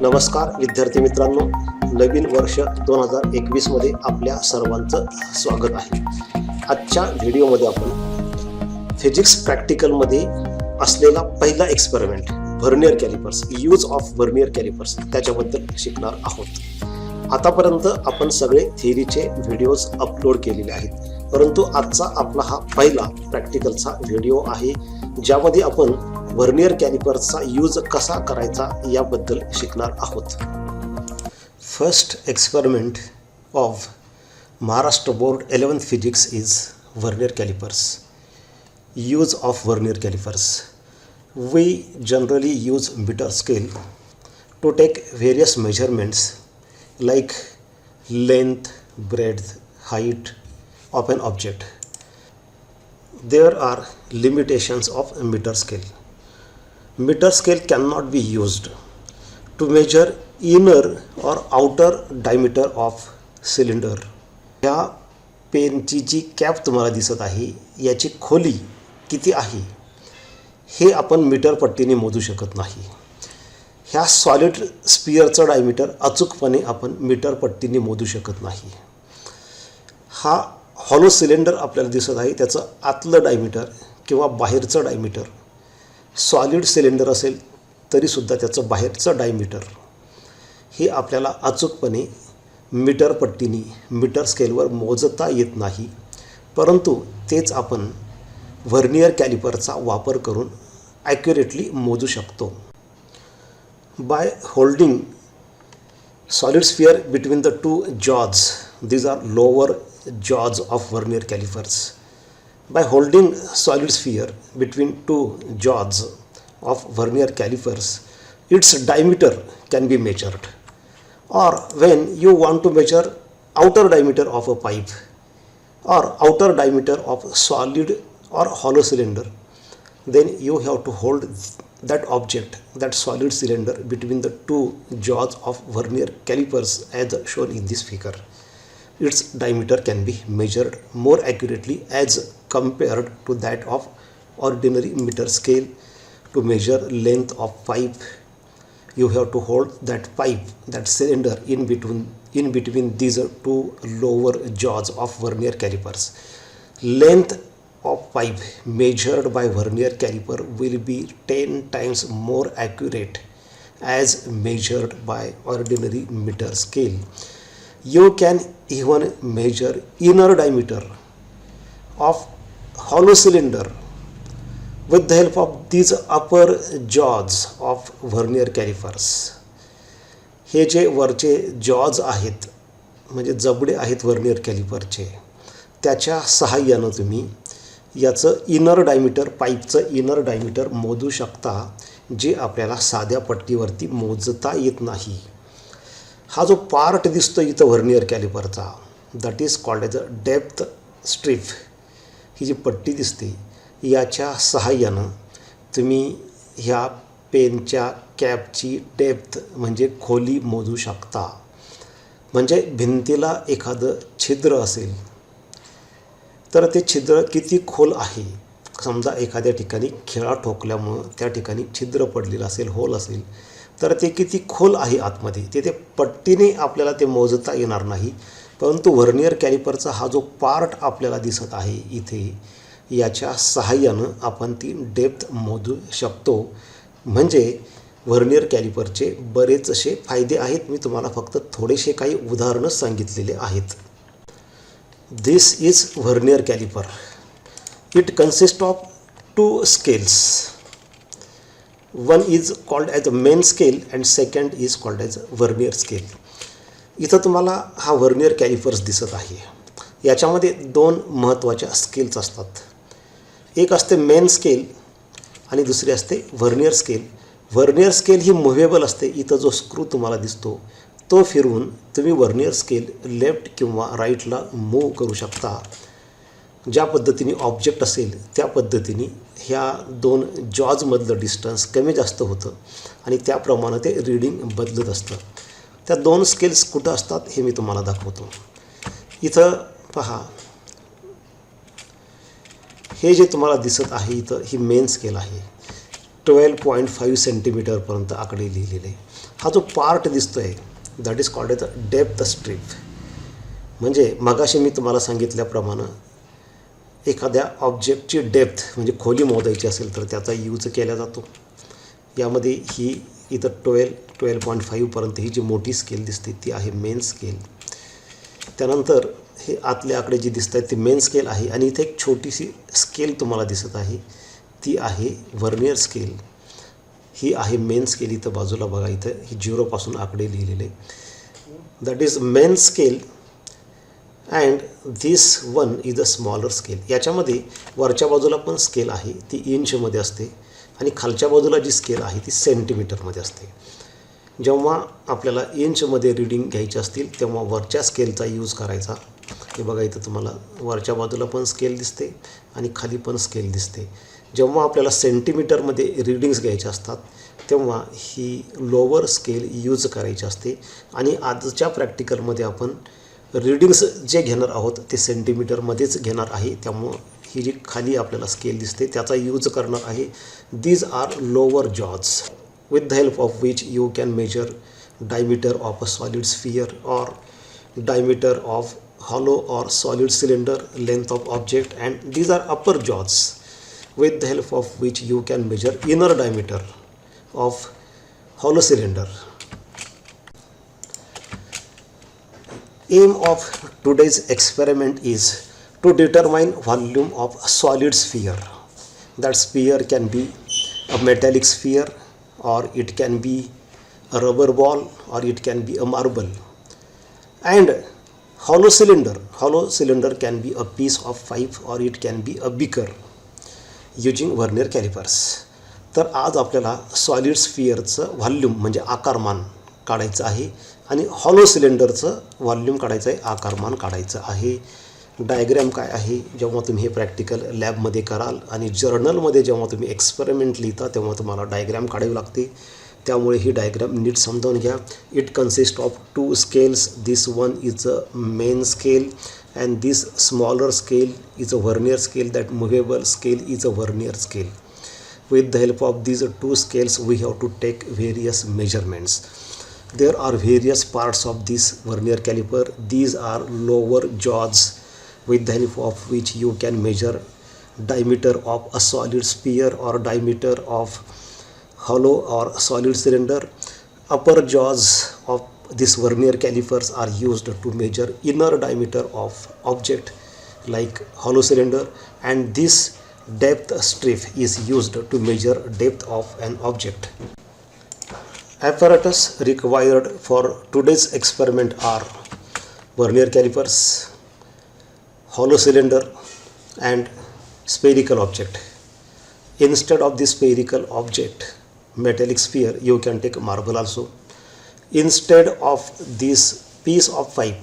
नमस्कार विद्यार्थी मित्रांनो, नवीन वर्ष 2021 मध्ये आपल्या सर्वांचं स्वागत आहे. आजच्या व्हिडिओमध्ये आपण फिजिक्स प्रॅक्टिकलमध्ये असलेला पहिला experiment vernier callipers, use of vernier callipers त्याच्याबद्दल शिकणार आहोत. आतापर्यंत आपण सगळे थिअरीचे व्हिडिओज अपलोड केलेले आहेत, परंतु आजचा आपला हा पहिला प्रॅक्टिकलचा व्हिडिओ आहे ज्यामध्ये आपण व्हर्नियर कॅलिपर्सचा यूज कसा करायचा याबद्दल शिकणार आहोत. First experiment of Maharashtra board 11th physics is vernier callipers. Use of vernier callipers. We generally use meter scale to take various measurements like length, breadth, height of an object. There are limitations of meter scale. Meter scale cannot be used to measure inner or outer diameter of cylinder. ह्या पेनची जी cap तुम्हाला दिसत आहे याची खोली किती आहे हे आपण मीटर पट्टीने मोजू शकत नाही. ह्या सॉलिड स्पिअरचं डायमीटर अचूकपणे आपण मीटर पट्टीने मोजू शकत नाही. हा हॉलो सिलेंडर आपल्याला दिसत आहे, त्याचं आतलं डायमीटर किंवा बाहेरचं डायमीटर, सॉलिड सिलेंडर असेल तरीसुद्धा त्याचं बाहेरचं डायमीटर हे आपल्याला अचूकपणे मीटर पट्टीने मीटर स्केलवर मोजता येत नाही, परंतु तेच आपण व्हर्नियर कॅलिपरचा वापर करून ॲक्युरेटली मोजू शकतो. By holding solid sphere between the two jaws, these are lower jaws of vernier calipers. By holding solid sphere between two jaws of vernier calipers, its diameter can be measured. Or when you want to measure outer diameter of a pipe or outer diameter of solid or hollow cylinder, then you have to hold that object, that solid cylinder, between the two jaws of vernier calipers as shown in this figure. Its diameter can be measured more accurately as compared to that of ordinary meter scale. To measure length of pipe, you have to hold that pipe, that cylinder in between these two lower jaws of vernier calipers. Length of pipe measured by vernier caliper will be 10 times more accurate as measured by ordinary meter scale. You can even measure inner diameter of hollow cylinder with the help of these upper jaws of vernier calipers. हे जे वरचे jaws आहेत म्हणजे जबडे आहेत vernier कॅलिपरचे, त्याच्या सहाय्यानं तुम्ही याचं इनर डायमीटर, पाईपचं इनर डायमीटर मोजू शकता, जे आपल्याला साध्या पट्टीवरती मोजता येत नाही. हा जो पार्ट दिसतो इथं व्हर्नियर कॅलिपरचा, that is called as a depth strip. ही जी पट्टी दिसते याच्या सहाय्यानं तुम्ही ह्या पेनच्या कॅपची डेप्थ म्हणजे खोली मोजू शकता. म्हणजे भिंतीला एखादं छिद्र असेल तर ते छिद्र किती खोल आहे. समजा एखाद्या ठिकाणी खिळा ठोकल्यामुळं त्या ठिकाणी छिद्र पडलेलं असेल, होल असेल, तर ते किती खोल आहे आतमध्ये ते पट्टीने आपल्याला ते मोजता येणार नाही. परंतु व्हर्नियर कॅलिपरचा हा जो पार्ट आपल्याला दिसत आहे इथे, याच्या सहाय्यानं आपण ती डेप्थ मोजू शकतो. म्हणजे व्हर्नियर कॅलिपरचे बरेच असे फायदे आहेत. मी तुम्हाला फक्त थोडेसे काही उदाहरणं सांगितलेले आहेत. This is vernier calliper. It consist of two scales. One is called as a main scale and second is called as vernier scale. इथं तुम्हाला हा व्हर्नियर कॅलिपर्स दिसत आहे. याच्यामध्ये दोन महत्त्वाच्या स्केल्स असतात. एक असते मेन स्केल आणि दुसरी असते व्हर्नियर स्केल. व्हर्नियर स्केल ही मुव्हेबल असते. इथं जो स्क्रू तुम्हाला दिसतो तो फिरवून तुम्ही व्हर्नियर स्केल लेफ्ट किंवा राईटला मूव्ह करू शकता. ज्या पद्धतीने ऑब्जेक्ट असेल त्या पद्धतीने ह्या दोन जॉजमधलं डिस्टन्स कमी जास्त होतं आणि त्याप्रमाणे ते रीडिंग बदलत असतं. त्या दोन स्केल्स कुठं असतात हे मी तुम्हाला दाखवतो. इथं पहा, हे जे तुम्हाला दिसत आहे इथं ही मेन स्केल आहे. 12.5 सेंटीमीटरपर्यंत आकडे लिहिलेले आहे. हा जो पार्ट दिसतो आहे that is called edge depth strip. म्हणजे मगाशी मी तुम्हाला सांगितल्याप्रमाणे एखाद्या ऑब्जेक्टची डेप्थ म्हणजे खोली मोजायची असेल तर त्याचा यूज केला जातो. यामध्ये ही इथं 12.5पर्यंत ही जी मोठी स्केल दिसते ती आहे मेन स्केल. त्यानंतर हे आतले आकडे जी दिसत आहेत ती मेन स्केल आहे आणि इथे एक छोटीशी स्केल तुम्हाला दिसत आहे ती आहे व्हर्नियर स्केल. ही आहे मेन स्केल. इथं बाजूला बघा, इथं ही 0पासून आकडे लिहिलेले. That is main scale and this one is a smaller scale. याच्यामध्ये वरच्या बाजूला पण स्केल आहे ती इंचमध्ये असते आणि खालच्या बाजूला जी स्केल आहे ती सेंटीमीटरमध्ये असते. जेव्हा आपल्याला इंचमध्ये रीडिंग घ्यायची असतील तेव्हा वरच्या स्केलचा यूज करायचा. हे बघा, इथं तुम्हाला वरच्या बाजूला पण स्केल दिसते आणि खाली पण स्केल दिसते. जेव्हा आपल्याला सेंटीमीटरमध्ये रीडिंग्स घ्यायचे असतात तेव्हा ही लोअर स्केल यूज करायची असते. आणि आजच्या प्रॅक्टिकलमध्ये आपण रीडिंग्स जे घेणार आहोत ते सेंटीमीटरमध्येच घेणार आहे. त्यामुळं ही जी खाली आपल्याला स्केल दिसते त्याचा यूज करणार आहे. These are lower jaws with the help of which you can measure diameter of a solid sphere or diameter of hollow or solid cylinder, length of object, and these are upper jaws with the help of which you can measure inner diameter of hollow cylinder. Aim of today's experiment is to determine volume of a solid sphere. That sphere can be a metallic sphere, or it can be a rubber ball, or it can be a marble. And hollow cylinder can be a piece of pipe, or it can be a beaker using vernier calipers. तर आज आपल्याला solid स्फिअरचं volume म्हणजे आकारमान काढायचं आहे आणि hollow सिलेंडरचं volume काढायचं आहे, आकारमान काढायचं आहे. डायग्रॅम काय आहे, जेव्हा तुम्ही हे प्रॅक्टिकल लॅबमध्ये कराल आणि जर्नलमध्ये जेव्हा तुम्ही एक्सपेरिमेंट लिहिता तेव्हा तुम्हाला डायग्रॅम काढावी लागते. त्यामुळे ही डायग्रॅम नीट समजावून घ्या. It consist of 2 scales. This one is a main scale and this smaller scale is a vernier scale. That movable scale is a vernier scale. With the help of these 2 scales we have to take various measurements. There are various parts of this vernier caliper. These are lower jaws with the help of which you can measure diameter of a solid sphere or diameter of hollow or solid cylinder. Upper jaws of this vernier calipers are used to measure inner diameter of object like hollow cylinder, and this depth strip is used to measure depth of an object. Apparatus required for today's experiment are vernier calipers, hollow cylinder, and spherical object. Instead of this spherical object, metallic sphere, you can take marble also. Instead of this piece of pipe,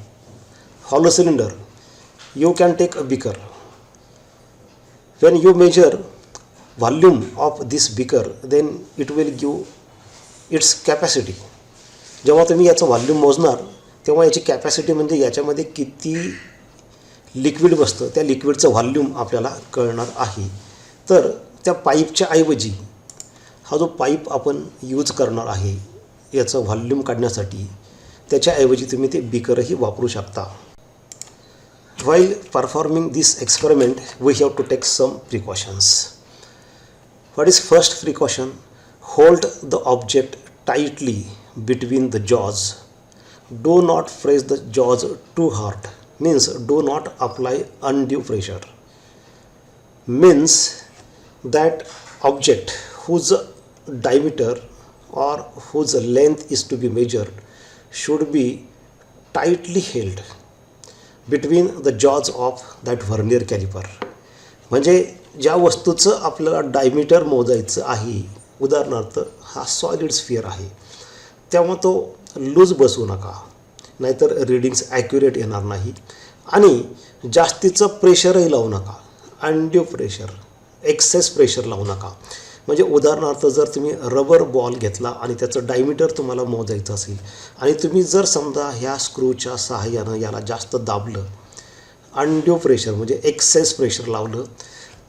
hollow cylinder, you can take a beaker. When you measure volume of this beaker, then it will give its capacity. जेव्हा तुम्ही याचं volume मोजणार तेव्हा याची capacity म्हणजे याच्यामध्ये किती liquid बसतं त्या लिक्विडचं व्हॉल्यूम आपल्याला कळणार आहे. तर त्या पाईपच्या ऐवजी हा जो पाईप आपण यूज करणार आहे याचं व्हॉल्यूम काढण्यासाठी त्याच्याऐवजी तुम्ही ते बीकरही वापरू शकता. While performing this experiment, we have to take some precautions. What is first precaution? Hold the object tightly between the jaws. Do not press the jaws too hard. Means do not apply undue pressure. Means that object whose diameter or whose length is to be measured should be tightly held between the jaws of that vernier caliper. म्हणजे ज्या वस्तूचं आपल्याला diameter मोजायचं आहे, उदाहरणार्थ हा solid sphere आहे, तेव्हा तो लूज बसवू नका, नाहीतर रीडिंग्स ॲक्युरेट येणार नाही. आणि जास्तीचं प्रेशरही लावू नका, अनड्यू प्रेशर, एक्सेस प्रेशर लावू नका. म्हणजे उदाहरणार्थ जर तुम्ही रबर बॉल घेतला आणि त्याचं डायमीटर तुम्हाला मोजायचं असेल आणि तुम्ही जर समजा ह्या स्क्रूच्या सहाय्यानं याला जास्त दाबलं, अनड्यू प्रेशर म्हणजे एक्सेस प्रेशर लावलं,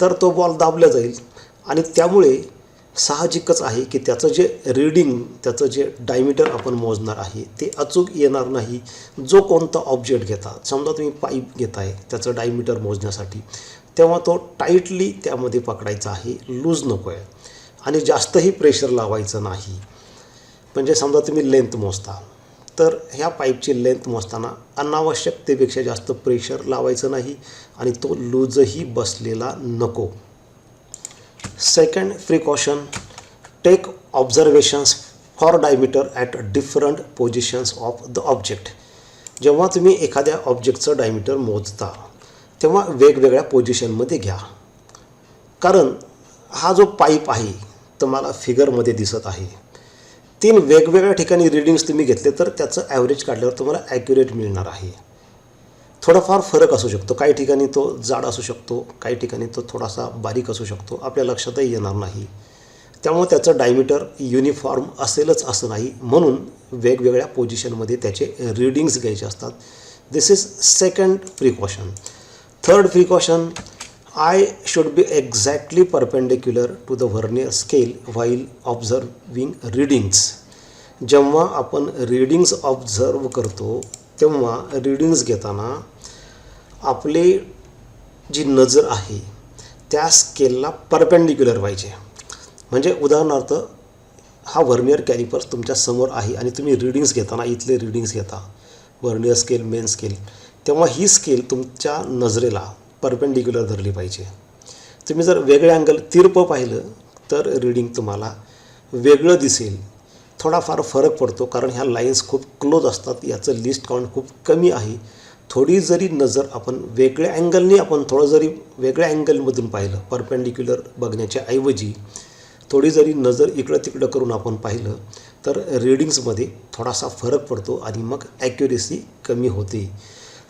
तर तो बॉल दाबला जाईल आणि त्यामुळे साहजिकच आहे की त्याचं जे रीडिंग, त्याचं जे डायमीटर आपण मोजणार आहे ते अचूक येणार नाही. जो कोणता ऑब्जेक्ट घेता, समजा तुम्ही पाईप घेताय त्याचं डायमीटर मोजण्यासाठी, तेव्हा तो टाईटली त्यामध्ये पकडायचा आहे, लूज नको आहे आणि जास्तही प्रेशर लावायचं नाही. म्हणजे समजा तुम्ही लेंथ मोजता, तर ह्या पाईपची लेंथ मोजताना अनावश्यकतेपेक्षा जास्त प्रेशर लावायचं नाही आणि तो लूजही बसलेला नको. Second precaution, take observations for diameter at different positions of the object. जेव्हा तुम्ही एखाद्या ऑब्जेक्टचं डायमीटर मोजता तेव्हा वेगवेगळ्या पोझिशनमध्ये घ्या. कारण हा जो पाईप आहे तुम्हाला फिगरमध्ये दिसत आहे, 3 वेगवेगळ्या ठिकाणी रीडिंग्स तुम्ही घेतले तर त्याचं ॲव्हरेज काढल्यावर तुम्हाला ॲक्युरेट मिळणार आहे. थोडाफार फरक असू शकतो, काही ठिकाणी तो जाड असू शकतो, काही ठिकाणी तो थोडासा बारीक असू शकतो, आपल्या लक्षातही येणार नाही. त्यामुळे त्याचं डायमीटर युनिफॉर्म असेलच असं नाही, म्हणून वेगवेगळ्या पोझिशनमध्ये त्याचे रीडिंग्स घ्यायचे असतात. This is second precaution. Third precaution, I should be exactly perpendicular to the vernier scale while observing readings. जेव्हा आपण रीडिंग्स ऑब्झर्व करतो तेव्हा रीडिंग्स घेताना आपले जी नजर आहे त्या स्केलला परपेंडिक्युलर पाहिजे. म्हणजे उदाहरणार्थ हा व्हर्नियर कॅलिपर्स तुमच्या समोर आहे आणि तुम्ही रीडिंग्स घेताना इथले रीडिंग्स घेता, व्हर्नियर स्केल, मेन स्केल, तेव्हा ही स्केल तुमच्या नजरेला परपेंडिक्युलर धरली पाहिजे. तुम्ही जर वेगळे अँगल तिरप पाहिलं तर रीडिंग तुम्हाला वेगळं दिसेल. थोडाफार फरक पडतो कारण ह्या लाईन्स खूप क्लोज असतात, याचं लिस्ट काउंट खूप कमी आहे. थोडी जरी नजर आपण वेगळ्या अँगलने, आपण थोडं जरी वेगळ्या अँगलमधून पाहिलं, परपेंडिक्युलर बघण्याच्या ऐवजी थोडी जरी नजर इकडं तिकडं करून आपण पाहिलं तर रीडिंग्समध्ये थोडासा फरक पडतो आणि मग ॲक्युरेसी कमी होते.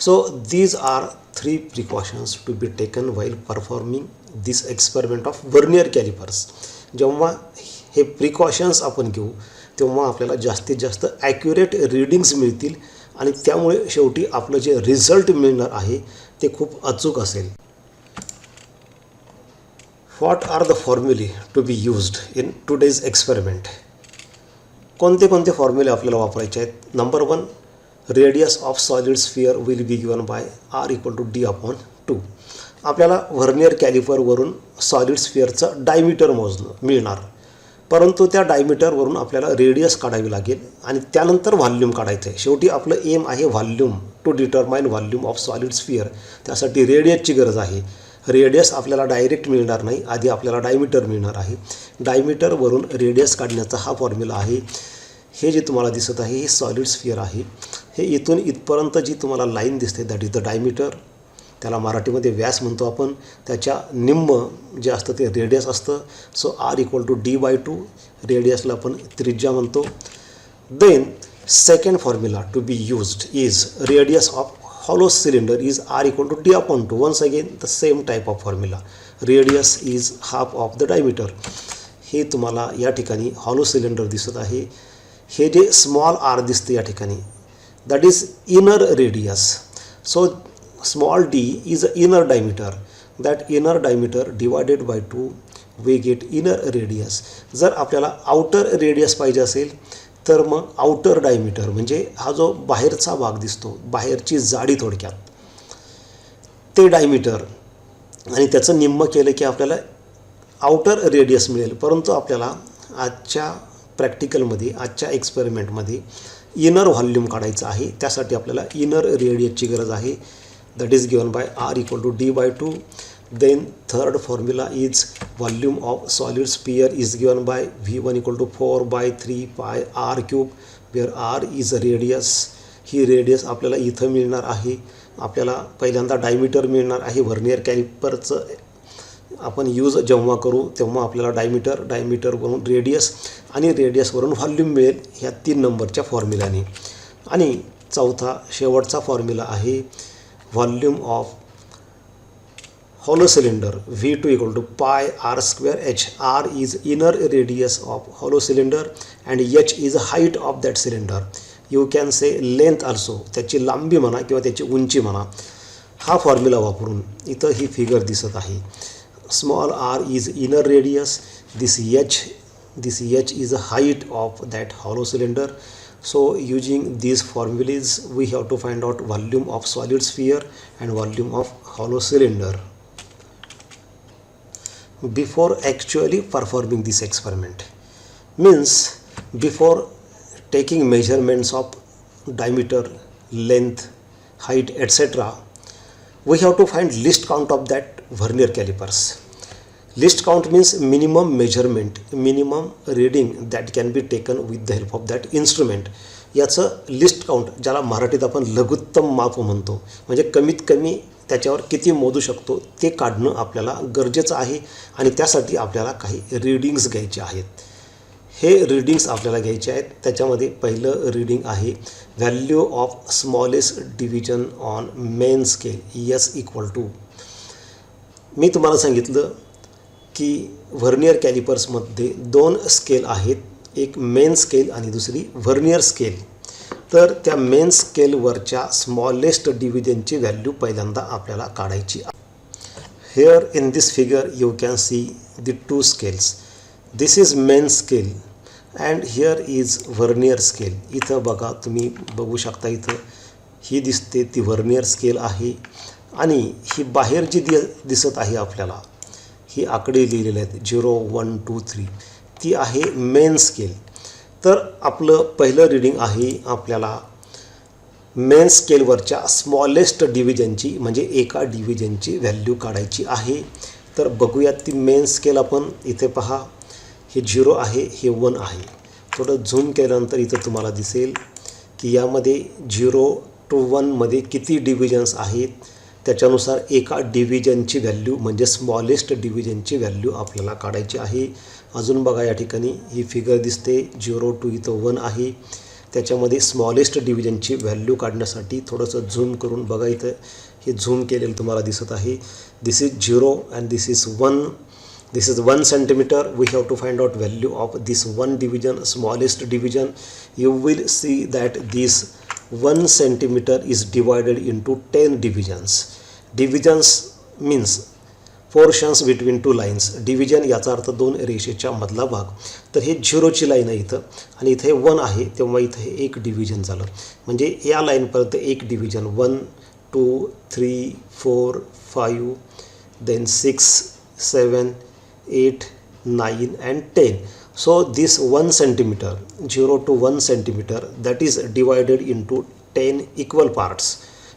So these are 3 precautions to be taken while performing this experiment of vernier callipers. जेव्हा हे प्रिकॉशन्स आपण घेऊ तेव्हा आपल्याला जास्तीत जास्त ॲक्युरेट रीडिंग्स मिळतील आणि त्यामुळे शेवटी आपलं जे रिझल्ट मिळणार आहे ते खूप अचूक असेल. व्हॉट आर द फॉर्म्युले to be used in today's experiment. कोणते कोणते फॉर्म्युले आपल्याला वापरायचे आहेत. Number 1, radius of solid sphere will be given by R = D/2. आपल्याला व्हर्नियर कॅलिपरवरून सॉलिड स्फिअरचं डायमीटर मोजणं मिळणार, परंतु त्या डायमीटरवरून आपल्याला रेडियस काढावी लागेल आणि त्यानंतर व्हॉल्यूम काढायचं आहे. शेवटी आपलं एम आहे volume, to determine volume of solid sphere. त्यासाठी रेडियसची गरज आहे. रेडियस आपल्याला डायरेक्ट मिळणार नाही, आधी आपल्याला डायमीटर मिळणार आहे. डायमीटरवरून रेडियस काढण्याचा हा फॉर्म्युला आहे. हे जे तुम्हाला दिसत आहे हे सॉलिड स्फिअर आहे. हे इथून इथपर्यंत जी तुम्हाला लाईन दिसते दॅट इज द डायमीटर. त्याला मराठीमध्ये व्यास म्हणतो आपण. त्याच्या निम्म जे असतं ते रेडियस असतं. So R = D/2. रेडियसला आपण त्रिज्या म्हणतो. Then second formula to be used is radius of hollow cylinder is R = D/2. Once again the same type of formula. Radius is half of the diameter. हे तुम्हाला या ठिकाणी hollow cylinder दिसत आहे. हे जे स्मॉल r दिसते या ठिकाणी that is inner radius. So small d is a inner diameter. That inner diameter divided by 2 we get inner radius. जर आपल्याला आउटर रेडियस पाहिजे असेल तर मग आउटर डायमीटर म्हणजे हा जो बाहेरचा भाग दिसतो, बाहेरची जाडी थोडक्यात, ते डायमीटर आणि त्याचं निम्म केलं की आपल्याला आउटर रेडियस मिळेल. परंतु आपल्याला आजच्या प्रॅक्टिकलमध्ये, आजच्या एक्सपेरिमेंटमध्ये इनर व्हॉल्यूम काढायचं आहे. त्यासाठी आपल्याला इनर रेडियसची गरज आहे. That is given by R = D/2. Then third formula is volume of solid sphere is given by V1 = 4/3 pi r³, where r is a radius. He radius आपल्याला इथं मिळणार आहे. आपल्याला पहिल्यांदा डायमीटर मिळणार आहे. व्हर्नियर कॅलिपरचं आपण यूज जेव्हा करू तेव्हा आपल्याला डायमीटरवरून रेडियस आणि रेडियसवरून व्हॉल्यूम मिळेल ह्या 3 नंबरच्या फॉर्म्युल्याने. आणि चौथा शेवटचा फॉर्म्युला आहे volume of hollow cylinder V2 = pi r² h. R is inner radius of hollow cylinder and h is height of that cylinder. You can say length also. त्याची लांबी म्हणा किंवा त्याची उंची म्हणा. हा फॉर्म्युला वापरून इथं ही फिगर दिसत आहे. Small r is inner radius, this h is the height of that hollow cylinder. So using these formulas we have to find out volume of solid sphere and volume of hollow cylinder before actually performing this experiment. Means before taking measurements of diameter, length, height, etc., we have to find least count of that vernier calipers. Least count means minimum measurement, minimum reading that can be taken with the help of that instrument. याचं list count, ज्याला मराठीत आपण लघुत्तम माप म्हणतो, म्हणजे कमीत कमी त्याच्यावर किती मोजू शकतो ते काढणं आपल्याला गरजेचं आहे. आणि त्यासाठी आपल्याला काही रीडिंग्स घ्यायचे आहेत. हे रीडिंग्स आपल्याला घ्यायचे आहेत. त्याच्यामध्ये पहिलं रीडिंग आहे value of smallest division on main scale S equal to. मी तुम्हाला सांगितलं की व्हर्नियर कॅलिपर्समध्ये दोन स्केल आहेत, एक मेन स्केल आणि दुसरी व्हर्नियर स्केल. तर त्या मेन स्केलवरच्या स्मॉलेस्ट डिव्हिजनची व्हॅल्यू पहिल्यांदा आपल्याला काढायची. Here in this figure you can see the two scales. This is main scale and here is vernier scale. इथं बघा, तुम्ही बघू शकता, इथं ही दिसते ती व्हर्नियर स्केल आहे आणि ही बाहेर जी दिसत आहे आपल्याला, ही आकडे लिहिलेले आहेत 0 1 2 3, ती आहे मेन स्केल. तर आपलं पहिलं रीडिंग आहे आपल्याला मेन स्केलवरच्या स्मॉलेस्ट डिव्हिजनची, म्हणजे एका डिव्हिजनची व्हॅल्यू काढायची आहे. तर बघूयात ती मेन स्केल. आपण इथे पहा, हे 0 आहे, हे 1 आहे. थोडं झूम केल्यानंतर इथं तुम्हाला दिसेल की यामध्ये 0 to 1 मध्ये किती डिव्हिजन्स आहेत, त्याच्यानुसार एका डिव्हिजनची व्हॅल्यू म्हणजे स्मॉलेस्ट डिव्हिजनची व्हॅल्यू आपल्याला काढायची आहे. अजून बघा, या ठिकाणी ही फिगर दिसते 0 to इथं 1 आहे. त्याच्यामध्ये स्मॉलेस्ट डिव्हिजनची व्हॅल्यू काढण्यासाठी थोडंसं झूम करून बघा, इथं हे झूम केलेलं तुम्हाला दिसत आहे. This is 0 and this is 1. This is 1 centimeter. We have to find out value of this one division, smallest division. You will see that this 1 centimeter is divided into 10 divisions. Divisions means portions between two lines. Division याचा अर्थ दोन रेषेच्या मधला भाग. तर हे 0 ची line आहे इथं आणि इथे 1 आहे, तेव्हा इथे हे एक डिव्हिजन झालं. म्हणजे या लाईनपर्यंत एक division 1 2 3 4 5 then 6 7 8 9 and 10. So this 1 centimeter, 0 to 1 centimeter, that is divided into 10 equal parts,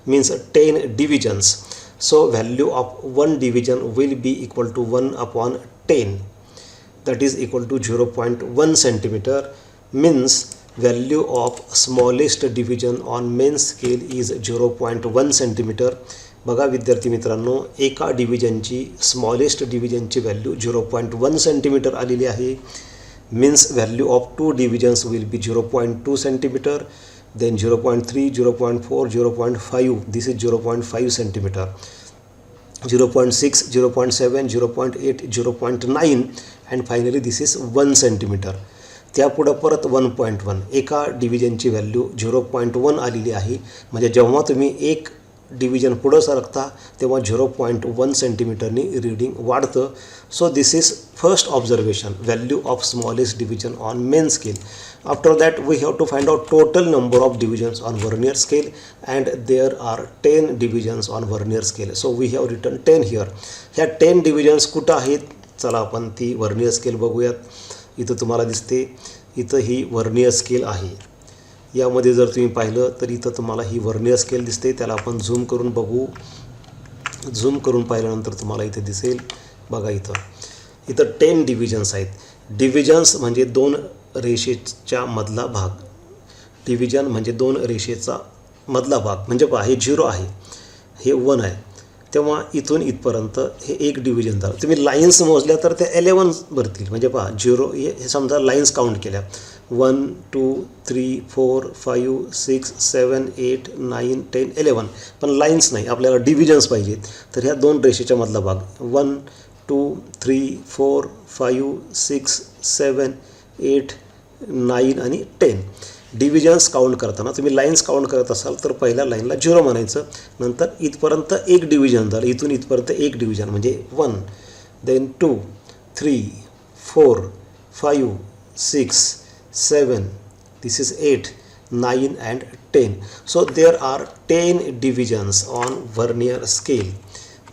means 10 divisions. So value of one division will be equal to 1 upon 10, that is equal to 0.1 centimeter. Means value of smallest division on main scale is 0.1 centimeter. बघा विद्यार्थी मित्रांनो, एका डिव्हिजनची smallest डिव्हिजनची value 0.1 centimetre आलेली आहे. Means value of two divisions will be 0.2 centimetre, then 0.3 0.4 0.5, this is 0.5 centimetre, 0.6 0.7 0.8 0.9 and finally this is 1 centimetre. त्यापुढं परत 1.1, एका डिव्हिजनची व्हॅल्यू 0.1 आलेली आहे. म्हणजे जेव्हा तुम्ही एक डिव्हिजन पुढं सरकता तेव्हा 0.1 सेंटीमीटरनी रीडिंग वाढतं. So this is first observation, value of smallest division on main scale. After that we have to find out total number of divisions on vernier scale and there are 10 divisions on vernier scale. So we have written 10 here. ह्या 10 divisions कुठं आहेत? चला आपण ती vernier scale बघूयात. इथं तुम्हाला दिसते, इथं ही व्हर्नियर स्केल आहे. यामध्ये जर तुम्ही पाहिलं तर इथं तुम्हाला ही व्हर्नियर स्केल दिसते. त्याला आपण झूम करून बघू. झूम करून पाहिल्यानंतर तुम्हाला इथे दिसेल, बघा इथं 10 डिव्हिजन्स आहेत. डिव्हिजन्स म्हणजे दोन रेषेच्या मधला भाग. डिव्हिजन म्हणजे दोन रेषेचा मधला भाग. म्हणजे पहा, हे 0 आहे, हे 1 आहे, तेव्हा इथून इथपर्यंत हे एक डिव्हिजन झालं. तुम्ही लाईन्स मोजल्या तर ते 11 भरतील. म्हणजे पहा 0 हे समजा लाईन्स काउंट केल्या 1 2 3 4 5 6 7 8 9 10 11, पण लाईन्स नाही, आपल्याला डिव्हिजन्स पाहिजेत. तर ह्या दोन रेषेच्या मधला भाग 1 2 3 4 5 6 7 8 9 आणि 10. डिव्हिजन्स काउंट करताना तुम्ही लाईन्स काउंट करत असाल तर पहिल्या लाईनला 0 म्हणायचं. नंतर इथपर्यंत एक डिव्हिजन झालं, इथून इथपर्यंत एक डिव्हिजन म्हणजे 1, then 2 3 4, 5, 6, 7, this is 8, 9 and 10. So there are 10 divisions on vernier scale.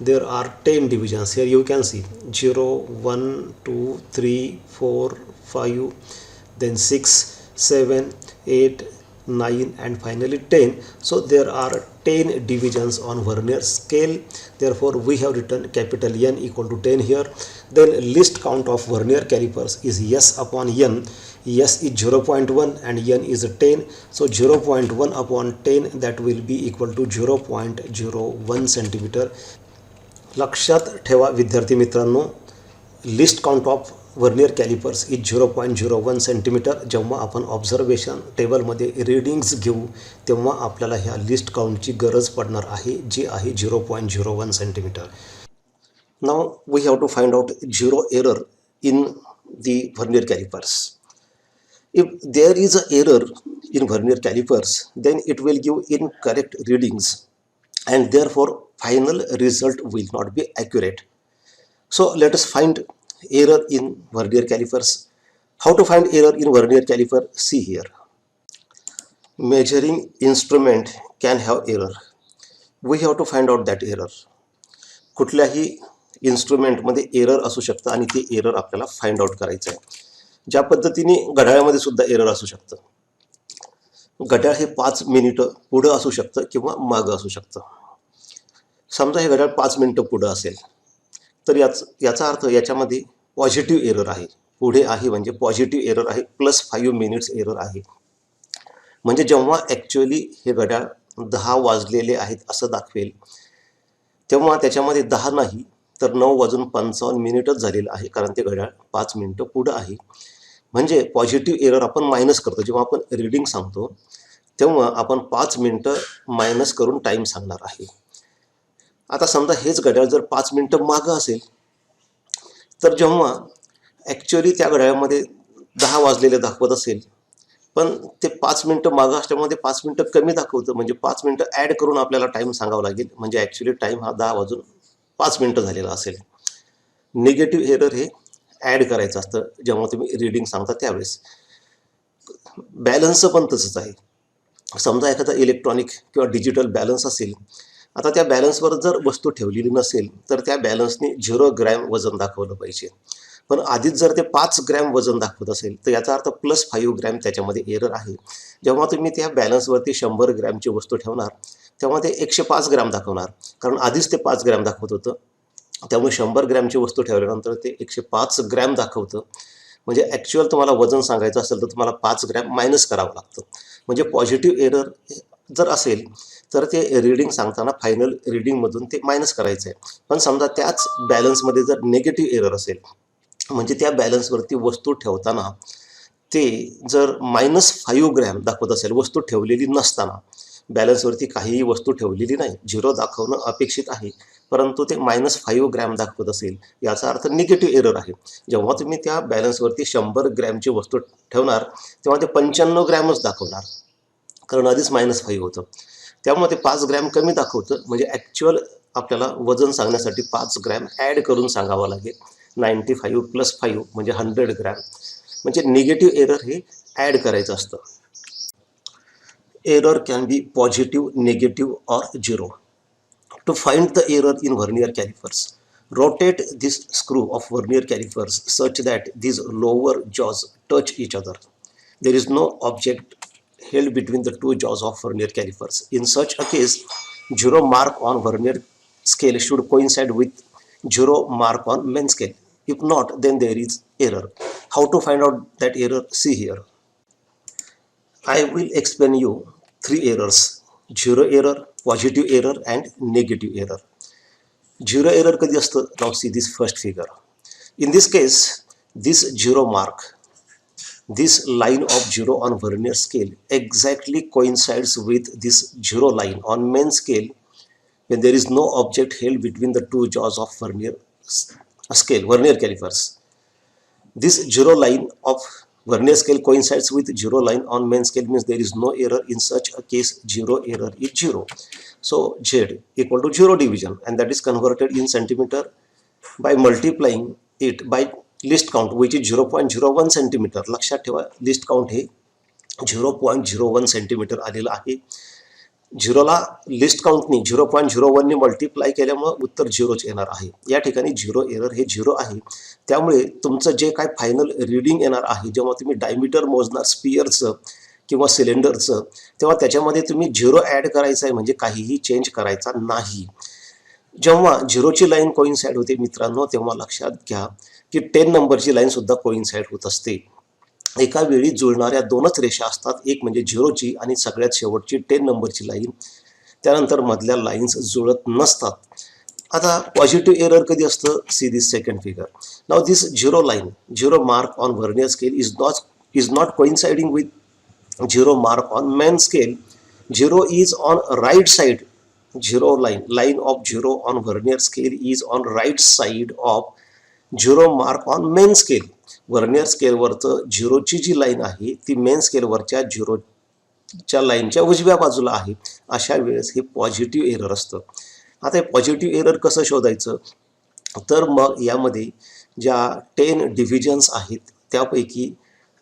There are 10 divisions. Here you can see 0, 1, 2, 3, 4, 5, then 6, 7, 8, 9 and finally 10. So there are 10 divisions on vernier scale. Therefore we have written capital N equal to 10 here. Then least count of vernier calipers is S upon N. S is 0.1 and N is 10. So 0.1 upon 10, that will be equal to 0.01 centimeter. लक्षात ठेवा विद्यार्थी मित्रांनो, least count of vernier callipers is 0.01 centimetre. जेव्हा आपण observation टेबलमध्ये readings घेऊ तेव्हा आपल्याला ह्या लिस्ट काउंटची गरज पडणार आहे, जी आहे 0.01 centimetre. Now we have to find out zero error in the vernier callipers. If there is an error in vernier calipers, then it will give incorrect readings and therefore final result will not be accurate. So let us find error in vernier calipers. How to find error in vernier caliper? See here. Measuring instrument can have error. We have to find out that error. कुठल्याही इन्स्ट्रुमेंटमध्ये error असू शकतं आणि ते error आपल्याला find out करायचं आहे. ज्या पद्धतीने घड्याळामध्ये सुद्धा एरर असू शकतं. घड्याळ हे 5 मिनिटं पुढं असू शकतं किंवा मागं असू शकतं. समजा हे घड्याळ 5 मिनिटं पुढं असेल तर याचा अर्थ याच्यामध्ये पॉझिटिव्ह एरर आहे. पुढे आहे म्हणजे पॉझिटिव्ह एरर आहे, +5 मिनिट्स एरर आहे. म्हणजे जेव्हा ॲक्च्युअली हे घड्याळ 10 वाजलेले आहेत असं दाखवेल तेव्हा त्याच्यामध्ये 10 नाही तर 9:55 झालेलं आहे, कारण ते घड्याळ 5 मिनिटं पुढं आहे. म्हणजे पॉझिटिव्ह एरर आपण मायनस करतो. जेव्हा आपण रीडिंग सांगतो तेव्हा आपण 5 मिनिटं मायनस करून टाईम सांगणार आहे. आता समजा हेच घड्याळ जर 5 मिनिटं मागं असेल तर जेव्हा ॲक्च्युअली त्या घड्याळामध्ये 10 वाजलेले दाखवत असेल पण ते 5 मिनिटं मागं असल्यामुळे 5 मिनिटं कमी दाखवतं, म्हणजे 5 मिनिटं ॲड करून आपल्याला टाईम सांगावा लागेल. म्हणजे ॲक्च्युअली टाईम हा 10:05 झालेला असेल. निगेटिव्ह एरर हे ॲड करायचं असतं जेव्हा तुम्ही रीडिंग सांगता त्यावेळेस. बॅलन्सचं पण तसंच आहे. समजा एखादा इलेक्ट्रॉनिक किंवा डिजिटल बॅलन्स असेल. आता त्या बॅलन्सवर जर वस्तू ठेवलेली नसेल तर त्या बॅलन्सने 0 ग्रॅम वजन दाखवलं पाहिजे. पण आधीच जर ते 5 ग्रॅम वजन दाखवत असेल तर याचा अर्थ +5 ग्रॅम त्याच्यामध्ये एरर आहे. जेव्हा तुम्ही त्या बॅलन्सवरती 100 ग्रॅमची वस्तू ठेवणार तेव्हा ते 105 ग्रॅम दाखवणार, कारण आधीच ते 5 ग्रॅम दाखवत होतं. त्यामुळे 100 ग्रॅमची वस्तू ठेवल्यानंतर ते 105 ग्रॅम दाखवतं. म्हणजे ॲक्च्युअल तुम्हाला वजन सांगायचं असेल तर तुम्हाला 5 ग्रॅम मायनस करावं लागतं. म्हणजे पॉझिटिव्ह एरर जर असेल तर ते रीडिंग सांगताना फायनल रीडिंगमधून ते मायनस करायचं आहे. पण समजा त्याच बॅलन्समध्ये जर निगेटिव्ह एरर असेल म्हणजे त्या बॅलन्सवरती वस्तू ठेवताना ते जर -5 ग्रॅम दाखवत असेल, वस्तू ठेवलेली नसताना, बॅलन्सवरती काहीही वस्तू ठेवलेली नाही, 0 दाखवणं अपेक्षित आहे, परंतु ते -5 ग्रॅम दाखवत असेल याचा अर्थ निगेटिव्ह एरर आहे. जेव्हा तुम्ही त्या बॅलन्सवरती 100 ग्रॅमची वस्तू ठेवणार तेव्हा ते 95 ग्रॅमच दाखवणार, कारण आधीच -5 होतं. त्यामुळे ते 5 ग्रॅम कमी दाखवतं. म्हणजे ॲक्च्युअल आपल्याला वजन सांगण्यासाठी 5 ग्रॅम ॲड करून सांगावं लागेल. 95 + 5 म्हणजे 100 ग्रॅम. म्हणजे निगेटिव्ह एरर हे ॲड करायचं असतं. Error can be positive, negative or 0. To find the error in vernier calipers, rotate this screw of vernier calipers such that these lower jaws touch each other. There is no object held between the two jaws of vernier calipers. In such a case, 0 mark on vernier scale should coincide with 0 mark on main scale. If not, then there is error. How to find out that error? See here. I will explain you 3 errors: 0 error, positive error and negative error. 0 error कधी असतं? Now see this first figure. In this case, this 0 mark, this line of 0 on vernier scale exactly coincides with this 0 line on main scale when there is no object held between the two jaws of vernier calipers. This 0 line of vernier scale coincides with 0 line on main scale means there is no error. In such a case, 0 error is 0. So Z = 0 division, and that is converted in centimeter by multiplying it by list count which is 0.01 centimetre. लक्षात ठेवा, list count हे 0.01 centimetre आलेलं आहे. झिरोला list काउंटनी 0.01ने multiply केल्यामुळं उत्तर झिरोच येणार आहे. या ठिकाणी झिरो एरर हे झिरो आहे. त्यामुळे तुमचं जे काय फायनल रीडिंग येणार आहे, जेव्हा तुम्ही डायमीटर मोजणार स्पियरचं किंवा सिलेंडरचं, तेव्हा त्याच्यामध्ये तुम्ही झिरो ॲड करायचं आहे, म्हणजे काहीही चेंज करायचा नाही. जेव्हा झिरोची लाईन कोइन्साइड होते मित्रांनो, तेव्हा लक्षात घ्या की 10 नंबरची लाईन सुद्धा कोइन्साइड होत असते. एका वेळी जुळणाऱ्या दोनच रेषा असतात, एक म्हणजे झिरोची आणि सगळ्यात शेवटची 10 नंबरची लाईन. त्यानंतर मधल्या लाईन्स जुळत नसतात. आता पॉझिटिव्ह एरर कधी असतं, see this second figure. Now this zero line, zero mark on vernier scale is not coinciding with zero mark on main scale. Zero is on right side. Zero line of zero on vernier scale is on right side of zero mark on main scale. Vernier स्केलवरचं झिरोची जी line आहे ती main स्केलवरच्या झिरोच्या लाईनच्या उजव्या बाजूला आहे. अशा वेळेस हे पॉझिटिव्ह एरर असतं. आता हे पॉझिटिव्ह एरर कसं शोधायचं, तर मग यामध्ये ज्या 10 डिव्हिजन्स आहेत त्यापैकी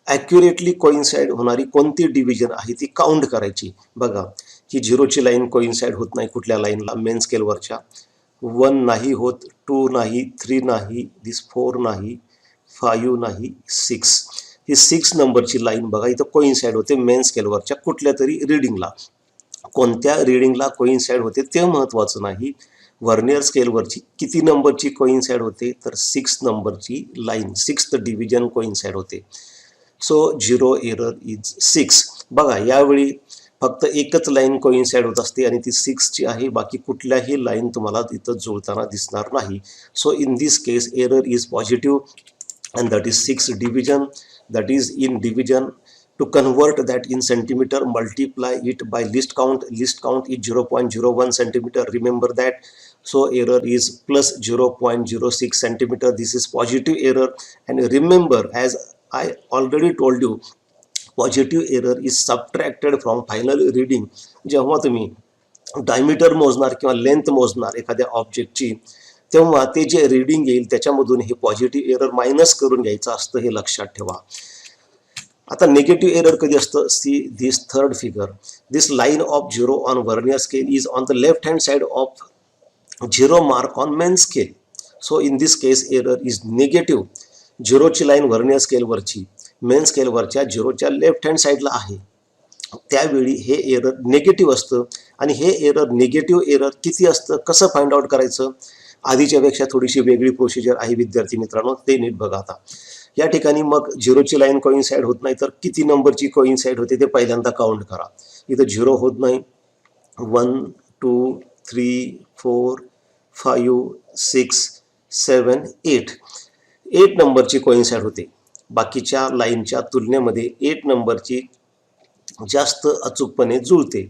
ॲक्युरेटली कोइन्साइड होणारी कोणती डिव्हिजन आहे ती काउंट करायची. बघा, ही झिरोची लाईन कोइन्साइड होत नाही कुठल्या लाईनला, मेन स्केलवरच्या. 1 नाही होत, 2 नाही, 3 नाही, दिस 4 नाही, 5 नाही, 6. ही 6 नंबरची लाईन बघा इथं कोइन्साइड होते मेन स्केलवरच्या कुठल्या तरी रिडिंगला. कोणत्या रिडिंगला कोइन्साइड होते ते महत्त्वाचं नाही, व्हर्नियर स्केलवरची किती नंबरची कोइन्साइड होते, तर 6 नंबरची लाईन, 6th डिव्हिजन कोइन्साइड होते. So zero error is 6. बघा, यावेळी फक्त एकच लाईन कोइन्साइड होत असते आणि ती 6ची आहे. बाकी कुठल्याही लाईन तुम्हाला इथं जुळताना दिसणार नाही. So in this case error is positive and that is 6 division. That is in division. To convert that in centimeter, multiply it by list count. List count is 0.01 centimeter. Remember that. So error is plus 0.06 centimeter. This is positive error. And remember, as I already told you, positive error is subtracted from final reading. जेव्हा तुम्ही diameter मोजणार किंवा length मोजणार एखाद्या ऑब्जेक्टची, तेव्हा ते जे reading येईल त्याच्यामधून हे पॉझिटिव्ह एरर मायनस करून घ्यायचं असतं, हे लक्षात ठेवा. आता नेगेटिव्ह एरर कधी असतं, see this third figure. This line of zero on vernier scale is on the left hand side of zero mark on main scale. So in this case error is negative. झिरोची line vernier स्केलवरची main स्केलवरच्या झिरोच्या left hand साईडला आहे, त्यावेळी हे error negative असतं. आणि हे एरर निगेटिव्ह एरर किती असतं, कसं फाइंड आउट करायचं, आधीच्यापेक्षा थोडीशी वेगळी प्रोसिजर आहे विद्यार्थी मित्रांनो, ते नीट बघा. आता या ठिकाणी मग झिरोची लाईन कोइन्साइड होत नाही, तर किती नंबरची कोइन्साइड होते ते पहिल्यांदा काउंट करा. इथं झिरो होत नाही. 1 2 3 4 5 6 7 8 8 नंबरची कोइन्साइड होते. बाकीच्या लाईनच्या तुलनेमध्ये 8 नंबरची जास्त अचूकपणे जुळते.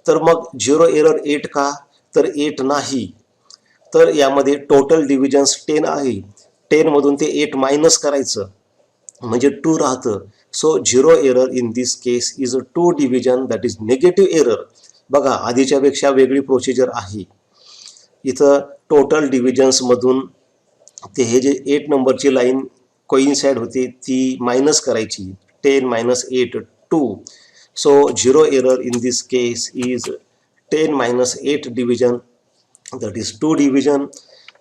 तर मग झिरो एरर 8 का, तर 8 नाही. तर यामध्ये टोटल डिव्हिजन्स 10 आहे. 10 मधून ते 8 मायनस करायचं म्हणजे 2 राहतं. So zero error in this case is a 2 division, that is negative error. बघा, आधीच्यापेक्षा वेगळी प्रोसिजर आहे. इथं टोटल डिव्हिजन्समधून ते हे जे 8 नंबरची लाईन कोइन्साइड होते ती मायनस करायची. 10 minus 8 2. So zero error in this case is 10 minus 8 division, that is 2 division,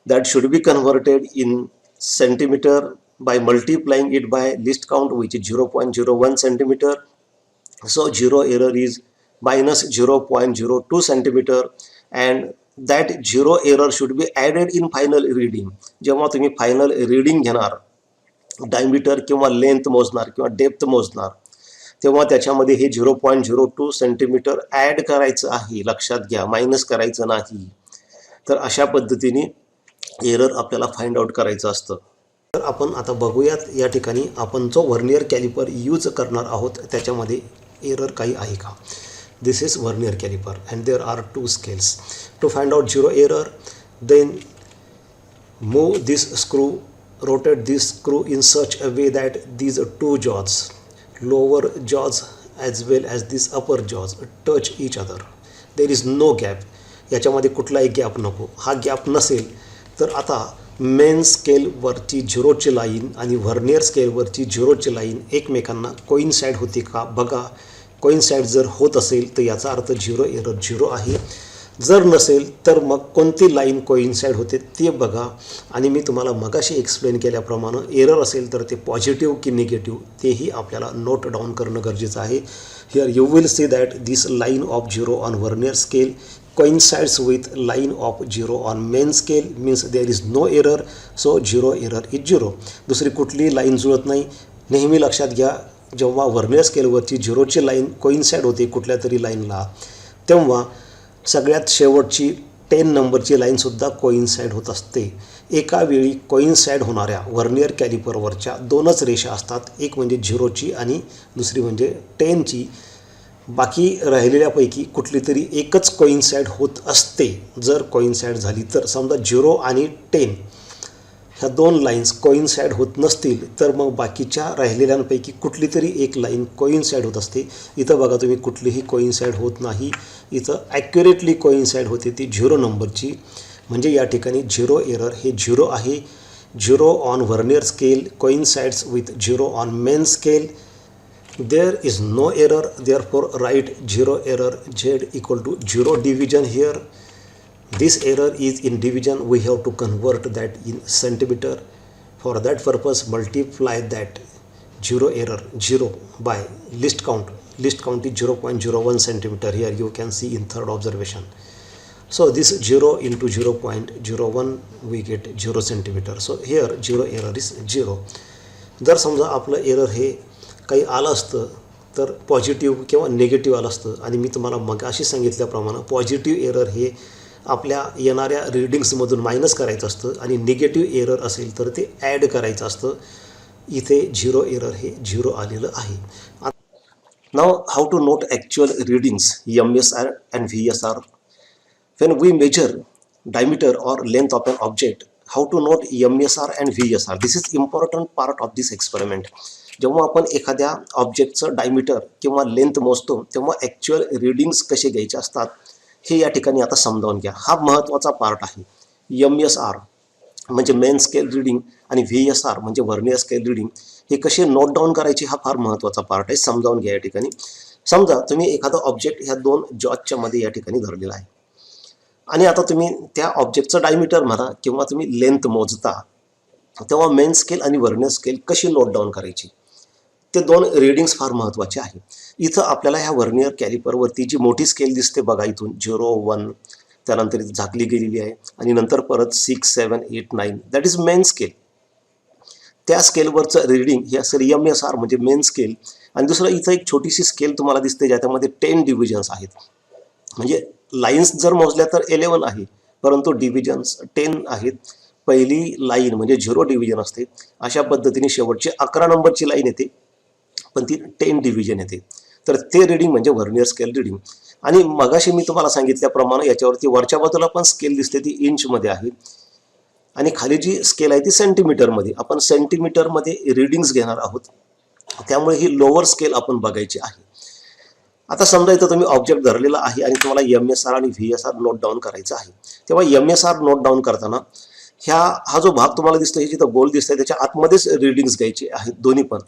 that should be converted in centimeter by multiplying it by list count, which is 0.01 centimeter. So zero error is minus 0.02 centimeter, and that zero error should be added in final reading. जेव्हा तुम्ही final reading घेणार, diameter किंवा length मोजणार किंवा depth मोजणार, तेव्हा त्याच्यामध्ये हे 0.02 सेंटीमीटर ॲड करायचं आहे. लक्षात घ्या, मायनस करायचं नाही. तर अशा पद्धतीने एरर आपल्याला फाइंड आउट करायचं असतं. तर आपण आता बघूयात या ठिकाणी आपण जो व्हर्नियर कॅलिपर यूज करणार आहोत त्याच्यामध्ये एरर काही आहे का. This is vernier calliper and there are 2 scales. To find out zero error, then move this screw, rotate this screw in such a way that these 2 jaws, lower jaws as well as this upper jaws, touch each other. There is no gap. याच्यामध्ये कुठलाही gap नको. हा gap नसेल तर आता main स्केलवरची झिरोची line आणि vernier स्केलवरची झिरोची line एकमेकांना coincide होते का बघा. कोइन्साइड जर होत असेल तर याचा अर्थ झिरो एरर झिरो आहे. जर नसेल तर मग कोणती लाईन कोइन्साइड होते ते बघा. आणि मी तुम्हाला मगाशी एक्सप्लेन केल्याप्रमाणे एरर असेल तर ते पॉझिटिव्ह की निगेटिव्ह तेही आपल्याला नोट डाऊन करणं गरजेचं आहे. Here you will see that this line of zero on vernier scale coincides with line of 0 on main scale means there is no error, so 0 error is 0. दुसरी कुठली line जुळत नाही. नेहमी लक्षात घ्या, जेव्हा व्हर्नियर स्केलवरची झिरोची लाईन कोइन्साइड होते कुठल्या तरी लाईनला, तेव्हा सगळ्यात शेवटची 10 नंबरची लाईनसुद्धा कोइन्साइड होत असते. एका वेळी कोइन्साइड होणाऱ्या व्हर्नियर कॅलिपरवरच्या दोनच रेषा असतात, एक म्हणजे झिरोची आणि दुसरी म्हणजे 10ची. बाकी राहिलेल्यापैकी कुठली तरी एकच कोइन्साइड होत असते. जर कोइन्साइड झाली तर समजा 0 आणि 10 ह्या दोन लाईन्स कोइन्साइड होत नसतील तर मग बाकीच्या राहिलेल्यांपैकी कुठली तरी एक लाईन कोइन्साइड होत असते. इथं बघा तुम्ही कुठलीही कोइन्साइड होत नाही. इथं ॲक्युरेटली कोइन्साइड होते ती 0 नंबरची. म्हणजे या ठिकाणी 0 एरर हे 0 आहे. 0 on vernier scale coincides with 0 on main scale. There is no error, therefore write 0 error Z equal to 0 division here. This error is in division, we have to convert that in centimeter. For that purpose multiply that 0 error 0 by list count. List count is 0.01 centimeter. Here you can see in third observation. So this 0 into 0.01 we get 0 centimeter. So here 0 error is 0. जर समजा आपलं error हे काही आलं असतं तर positive किंवा negative आलं असतं. आणि मी तुम्हाला मगाशी सांगितल्याप्रमाणे पॉझिटिव्ह एरर हे आपल्या येणाऱ्या रीडिंग्समधून मायनस करायचं असतं आणि निगेटिव्ह एरर असेल तर ते ॲड करायचं असतं. इथे 0 एरर हे 0 आलेलं आहे. Now how to note actual readings MSR and VSR when we measure diameter or length of an object. How to note MSR and VSR? This is important part of this experiment. जेव्हा आपण एखाद्या ऑब्जेक्टचं diameter किंवा length मोजतो तेव्हा actual readings कसे घ्यायचे असतात हे या ठिकाणी आता समजावून घ्या. हा महत्त्वाचा पार्ट आहे. MSR म्हणजे मेन स्केल रीडिंग आणि VSR म्हणजे व्हर्नियर स्केल रीडिंग हे कसे नोट डाऊन करायचे हा फार महत्त्वाचा पार्ट आहे. समजावून घ्या या ठिकाणी. समजा तुम्ही एखादा ऑब्जेक्ट ह्या दोन जॉजच्या मध्ये या ठिकाणी धरलेला आहे आणि आता तुम्ही त्या ऑब्जेक्टचं डायमीटर म्हणा किंवा तुम्ही लेंथ मोजता, तेव्हा मेन स्केल आणि व्हर्नियर स्केल कशी नोट डाऊन करायची ते दोन रीडिंग्स फार महत्त्वाचे आहे. इथं आपल्याला ह्या व्हर्नियर कॅलिपरवरती जी मोठी स्केल दिसते बघा, इथून 0 1 त्यानंतर इथं झाकली गेलेली आहे आणि नंतर परत 6 7 8 9 दॅट इज मेन स्केल. त्या स्केलवरचं रीडिंग हे असेल MSR म्हणजे मेन स्केल. आणि दुसरं इथं एक छोटीशी स्केल तुम्हाला दिसते ज्याच्यामध्ये 10 डिव्हिजन्स आहेत. म्हणजे लाईन्स जर मोजल्या तर 11 आहे परंतु डिव्हिजन्स 10 आहेत. पहिली लाईन म्हणजे 0 डिव्हिजन असते. अशा पद्धतीने शेवटची 11 नंबरची लाईन येते पण ती 10 डिव्हिजन येते. तर ते रीडिंग म्हणजे व्हर्नियर स्केल रीडिंग. आणि मगाशी मी तुम्हाला सांगितल्याप्रमाणे याच्यावरती वरच्या बाजूला पण स्केल दिसते ती इंचमध्ये आहे आणि खाली जी स्केल आहे ती सेंटीमीटरमध्ये. आपण सेंटीमीटरमध्ये रीडिंग्स घेणार आहोत त्यामुळे ही लोअर स्केल आपण बघायची आहे. आता समजा इथं तुम्ही ऑब्जेक्ट धरलेला आहे आणि तुम्हाला MSR आणि VSR नोट डाऊन करायचं आहे. तेव्हा MSR नोट डाऊन करताना हा जो भाग तुम्हाला दिसतो हे जिथं गोल दिसतंय त्याच्या आतमध्येच रीडिंग्स घ्यायचे आहेत दोन्ही पण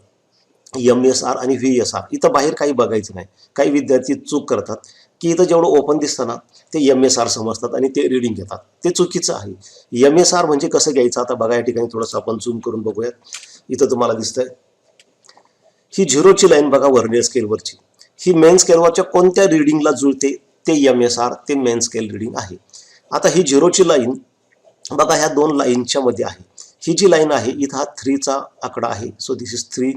MSR आणि VSR. इथं बाहेर काही बघायचं नाही. काही विद्यार्थी चूक करतात की इथं जेवढं ओपन दिसतं ना ते MSR समजतात आणि ते रीडिंग घेतात. ते चुकीचं आहे. MSR म्हणजे कसं घ्यायचं आता बघा या ठिकाणी थोडंसं आपण झूम करून बघूयात. इथं तुम्हाला दिसतंय ही 0ची लाईन बघा व्हर्नियर स्केलवरची. ही मेन स्केलवरच्या कोणत्या रीडिंगला जुळते ते MSR ते मेन स्केल रीडिंग आहे. आता ही 0ची लाईन बघा ह्या दोन लाईनच्या मध्ये आहे. ही जी लाईन आहे इथं हा 3चा आकडा आहे. So this is 3,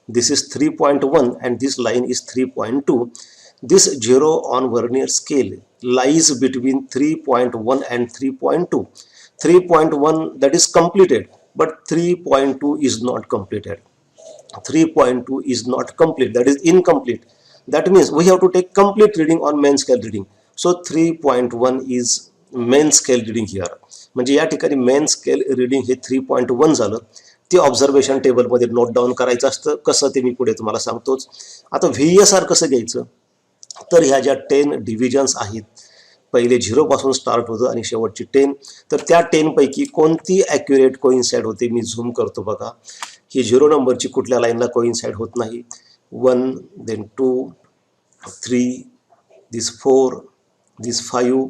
this is 3.1 and this line is 3.2. This 0 on vernier scale lies between 3.1 and 3.2. 3.1 that is completed but 3.2 is not completed. 3.2 is not complete, that is incomplete. That means we have to take complete reading on main scale reading. So 3.1 is main scale reading here. म्हणजे या ठिकाणी main scale reading हे 3.1 झालं. ते observation टेबलमध्ये note down करायचं असतं. कसं ते मी पुढे तुम्हाला सांगतोच. आता VSR कसं घ्यायचं तर ह्या ज्या 10 डिव्हिजन्स आहेत पहिले 0 पासून स्टार्ट होतं आणि शेवटची 10. तर त्या 10 पैकी कोणती ॲक्युरेट कोइन्साइड होते, मी झूम करतो बघा. ही 0 नंबरची कुठल्या लाईनला कोइन्साइड होत नाही. 1, then 2, 3, this 4, this 5,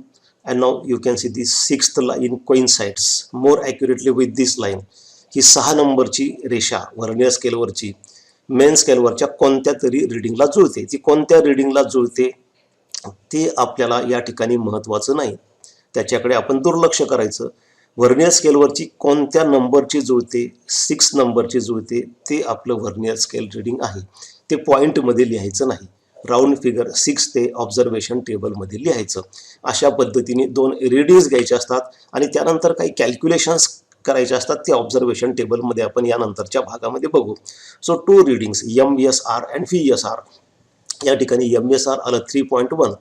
and now you can see this 6th line coincides more accurately with this line. ही 6 नंबरची रेषा व्हर्नियर स्केलवरची मेन स्केलवरच्या कोणत्या तरी रिडिंगला जुळते. ती कोणत्या रिडिंगला जुळते ते आपल्याला या ठिकाणी महत्त्वाचं नाही, त्याच्याकडे आपण दुर्लक्ष करायचं. व्हर्नियर स्केलवरची कोणत्या नंबरची जुळते, 6 नंबरची जुळते, ते आपलं व्हर्नियर स्केल रिडिंग आहे. ते पॉईंटमध्ये लिहायचं नाही, राऊंड फिगर 6 ते ऑब्झर्वेशन टेबलमध्ये लिहायचं. अशा पद्धतीने 2 रिडिंग्स घ्यायचे असतात आणि त्यानंतर काही कॅल्क्युलेशन्स करायचे असतात. ते ऑब्झर्वेशन टेबलमध्ये आपण यानंतरच्या भागामध्ये बघू. So 2 readings MSR and VSR. या ठिकाणी MSR आलं 3.1.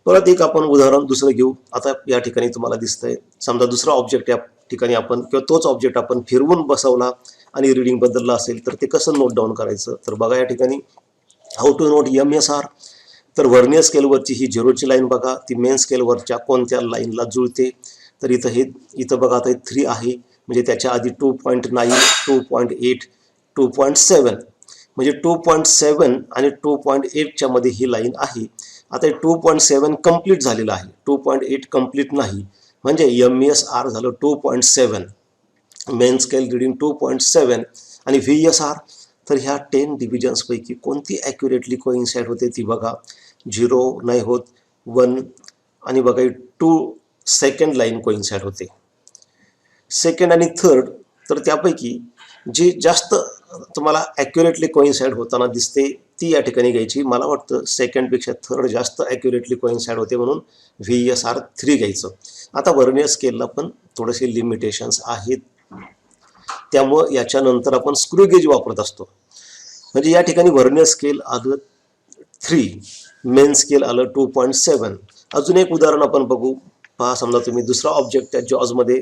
परत एक आपण उदाहरण दुसरं घेऊ. आता या ठिकाणी तुम्हाला दिसतंय, समजा दुसरा ऑब्जेक्ट या ठिकाणी आपण किंवा तोच ऑब्जेक्ट आपण फिरवून बसवला आणि रिडिंग बदलला असेल तर ते कसं नोट डाऊन करायचं. तर बघा या ठिकाणी हाऊ टू नोट MSR. तर व्हर्नियर स्केलवरची ही 0ची लाईन बघा, ती मेन स्केलवरच्या कोणत्या लाईनला जुळते. तर इथं बघा आता 3 आहे, म्हणजे त्याच्या आधी 2.9, 2.8, 2.7, म्हणजे 2.7 आणि 2.8च्या मध्ये ही लाईन आहे. आता 2.7 कंप्लीट झालेलं आहे, 2.8 कंप्लीट नाही, म्हणजे MSR झालं 2.7, मेन स्केल रिडिंग 2.7. आणि VSR तर ह्या 10 डिव्हिजन्सपैकी कोणती ॲक्युरेटली कोइन्साइड होते ती बघा. 0 नाही होत, 1 आणि बघा 2 सेकंड लाईन कोइन्साइड होते. सेकंड आणि थर्ड, तर त्यापैकी जी जास्त तुम्हाला ॲक्युरेटली कोइन्साइड होताना दिसते ती या ठिकाणी घ्यायची. मला वाटतं सेकंडपेक्षा थर्ड जास्त ॲक्युरेटली कोइन्साइड होते, म्हणून VSR 3 घ्यायचं. आता व्हर्नियर स्केलला पण थोडेसे लिमिटेशन्स आहेत, त्यामुळं याच्यानंतर आपण स्क्रू गेज वापरत असतो. म्हणजे या ठिकाणी व्हर्नियर स्केल आलं 3, मेन स्केल आलं 2.7. अजून एक उदाहरण आपण बघू. पहा, समजा तुम्ही दुसरा ऑब्जेक्ट त्या जॉजमध्ये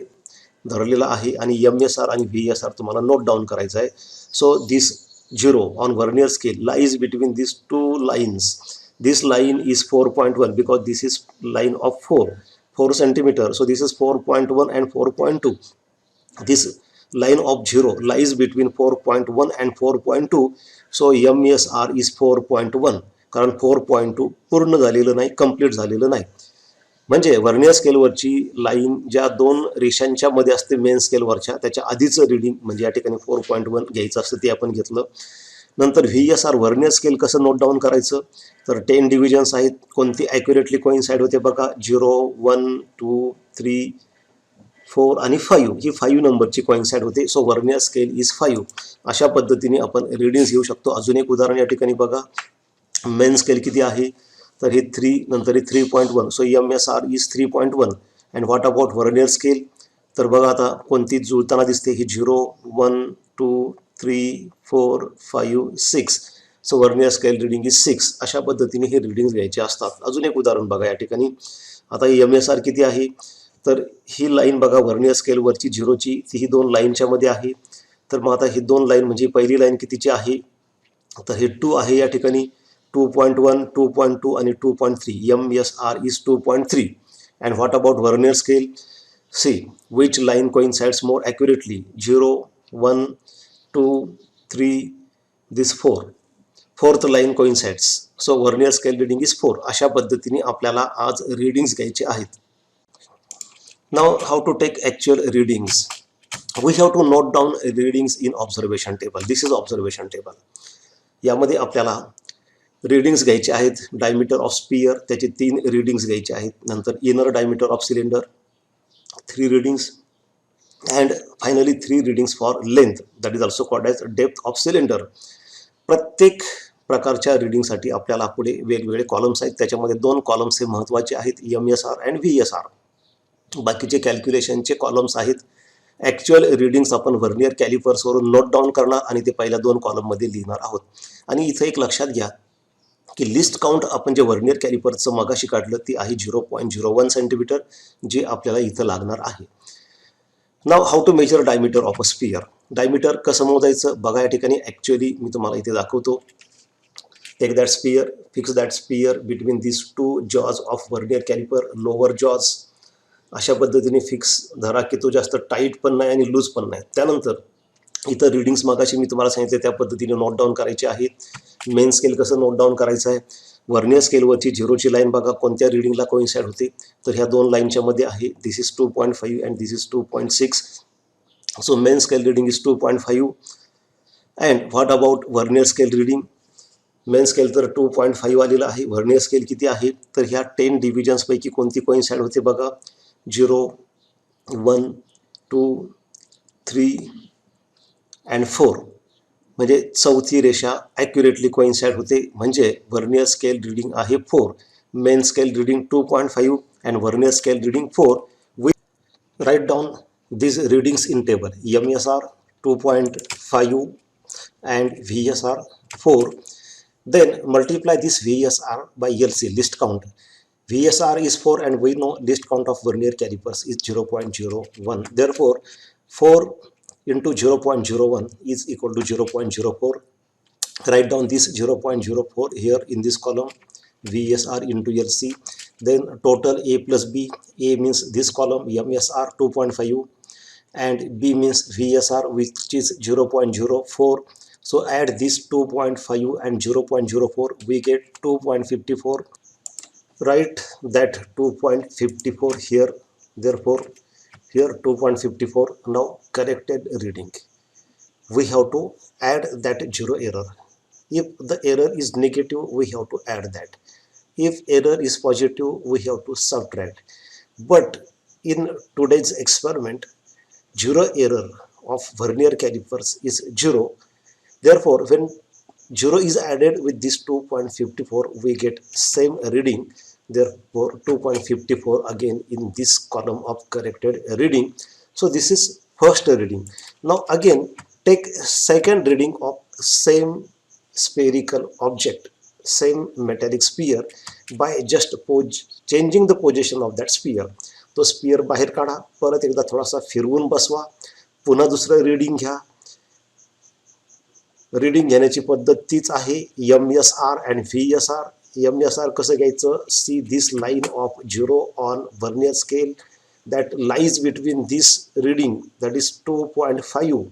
धरलेला आहे आणि MSR आणि VSR तुम्हाला नोट डाऊन करायचं आहे. So this 0 on vernier scale lies between this 2 lines. This line is 4.1 because this is line of 4 centimeter. So this is 4.1 and 4.2. This line of 0 lies between 4.1 and 4.2. So MSR is 4.1, कारण 4.2 पूर्ण झालेलं नाही, complete झालेलं नाही. म्हणजे vernier स्केलवरची line ज्या 2 रेषांच्या मध्ये असते मेन स्केलवरच्या, त्याच्या आधीचं रिडिंग म्हणजे या ठिकाणी 4.1 घ्यायचं असतं, ते आपण घेतलं. नंतर VSR व्हर्नियर स्केल कसं नोट डाऊन करायचं. तर 10 डिव्हिजन्स आहेत, कोणती ॲक्युरेटली कोइन्साइड होते बघा. 0, 1, 2, 3, 4 आणि 5. ही 5 नंबरची कोइन्साइड होते. So vernier scale is 5. अशा पद्धतीने आपण रिडिंग्स घेऊ शकतो. अजून एक उदाहरण या ठिकाणी बघा. मेन स्केल किती आहे, तर हे 3, नंतर हे 3.1. So MSR is 3.1. And what about vernier scale. तर बघा आता कोणती जुळताना दिसते. ही 0, 1, 2, 3, 4, 5, 6. So vernier scale reading is 6. अशा पद्धतीने हे रिडिंग्स घ्यायचे असतात. अजून एक उदाहरण बघा या ठिकाणी. आता MSR किती आहे, तर ही लाईन बघा व्हर्नियर स्केलवरची 0ची, ती ही 2 लाईनच्या मध्ये आहे. तर मग आता ही 2 लाईन म्हणजे पहिली लाईन कितीची आहे, तर हे 2 आहे या ठिकाणी. 2.1, 2.2 आणि 2.3. MSR is 2.3. And what about Vernier scale? See which line coincides more accurately. 0, 1, 2, 3, this 4. Fourth line coincides. So Vernier scale reading is 4. अशा पद्धतीने आपल्याला आज रीडिंग्स घ्यायचे आहेत. Now how to take actual readings. We have to note down readings in observation table. This is observation table. यामध्ये आपल्याला readings घ्यायचे आहेत. डायमीटर ऑफ स्पियर त्याचे 3 रीडिंग्स घ्यायचे आहेत. नंतर inner diameter of cylinder 3 readings. And finally 3 readings for length, that is also called as depth of cylinder. प्रत्येक प्रकारच्या रीडिंगसाठी आपल्याला पुढे वेगवेगळे कॉलम्स आहेत. त्याच्यामध्ये 2 कॉलम्स हे महत्त्वाचे आहेत, MSR अँड VSR. बाकीचे कॅल्क्युलेशनचे कॉलम्स आहेत. ॲक्च्युअल रीडिंग्स आपण व्हर्नियर कॅलिपर्सवरून नोट डाऊन करणार आणि ते पहिल्या 2 कॉलममध्ये लिहिणार आहोत. आणि इथं एक लक्षात घ्या की लिस्ट काउंट आपण जे व्हर्नियर कॅलिपरचं मगाशी काढलं ती आहे 0.01 सेंटीमीटर, जे आपल्याला इथं लागणार आहे. Now how to measure diameter of a sphere. Diameter कसं मोजायचं बघा या ठिकाणी. ॲक्च्युअली मी तुम्हाला इथे दाखवतो. Take that sphere, fix that sphere between these two jaws of vernier caliper, lower jaws. अशा पद्धतीने फिक्स धरा की तो जास्त टाईट पण नाही आणि लूज पण नाही. त्यानंतर इतर रीडिंग्स मागाशी मी तुम्हाला सांगितले त्या पद्धतीने नोट डाऊन करायचे आहेत. मेन स्केल कसं नोट डाऊन करायचं आहे, वर्नियर स्केलवरची झिरोची लाईन बघा कोणत्या रीडिंगला कोइन्साइड होते, तर ह्या दोन लाईनच्या मध्ये आहे. This is 2.5 and this is 2.6. So main scale reading is 2.5. And what about vernier scale reading? Main scale तर 2.5 आलेला आहे. वर्नियर स्केल किती आहे, तर ह्या 10 डिव्हिजन्सपैकी कोणती कोइन्साइड होते बघा, 0, 1, 2, 3 अँड 4. म्हणजे चौथी रेषा ॲक्युरेटली कोइन्साइड होते. म्हणजे वर्नियर स्केल रीडिंग आहे 4, main scale reading 2.5 and vernier scale reading 4. We write down these readings in table. MSR 2.5 and VSR 4. Then multiply this VSR by LC, list count. VSR is 4 and we know list count of vernier calipers is 0.01. Therefore 4 into 0.01 is equal to 0.04. Write down this 0.04 here in this column, VSR into LC. Then total A plus B. A means this column MSR 2.5 and B means VSR which is 0.04. So add this 2.5 and 0.04, we get 2.54. Write that 2.54 here. Therefore here 2.54. Now corrected reading, we have to add that zero error. If the error is negative, we have to add that. If error is positive, we have to subtract. But in today's experiment, zero error of vernier calipers is 0. Therefore, when 0 is added with this 2.54, we get same reading. Therefore, 2.54 again in this column of corrected reading. So this is first reading. Now again take second reading of same spherical object, same metallic sphere, by just changing the position of that sphere. तो sphere बाहेर काढा, परत एकदा थोडासा फिरवून बसवा, पुन्हा दुसरं रीडिंग घ्या. रीडिंग घेण्याची पद्धत तीच आहे, MSR अँड VSR. MSR कसं घ्यायचं, see this line of 0 on vernier scale that lies between this reading, that is 2.5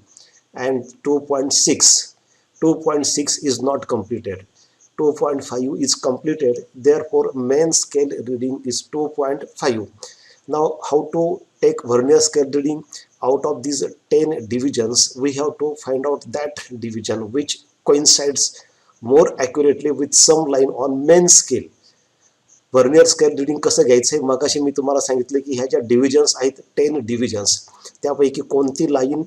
and 2.6. 2.6 is not completed, 2.5 is completed. Therefore main scale reading is 2.5. Now how to take vernier scale reading? Out of these 10 divisions, we have to find out that division which coincides more accurately with some line on main scale. Vernier scale reading कसं घ्यायचं, मगाशी मी तुम्हाला सांगितलं की ह्या ज्या divisions आहेत 10 divisions, त्यापैकी कोणती लाईन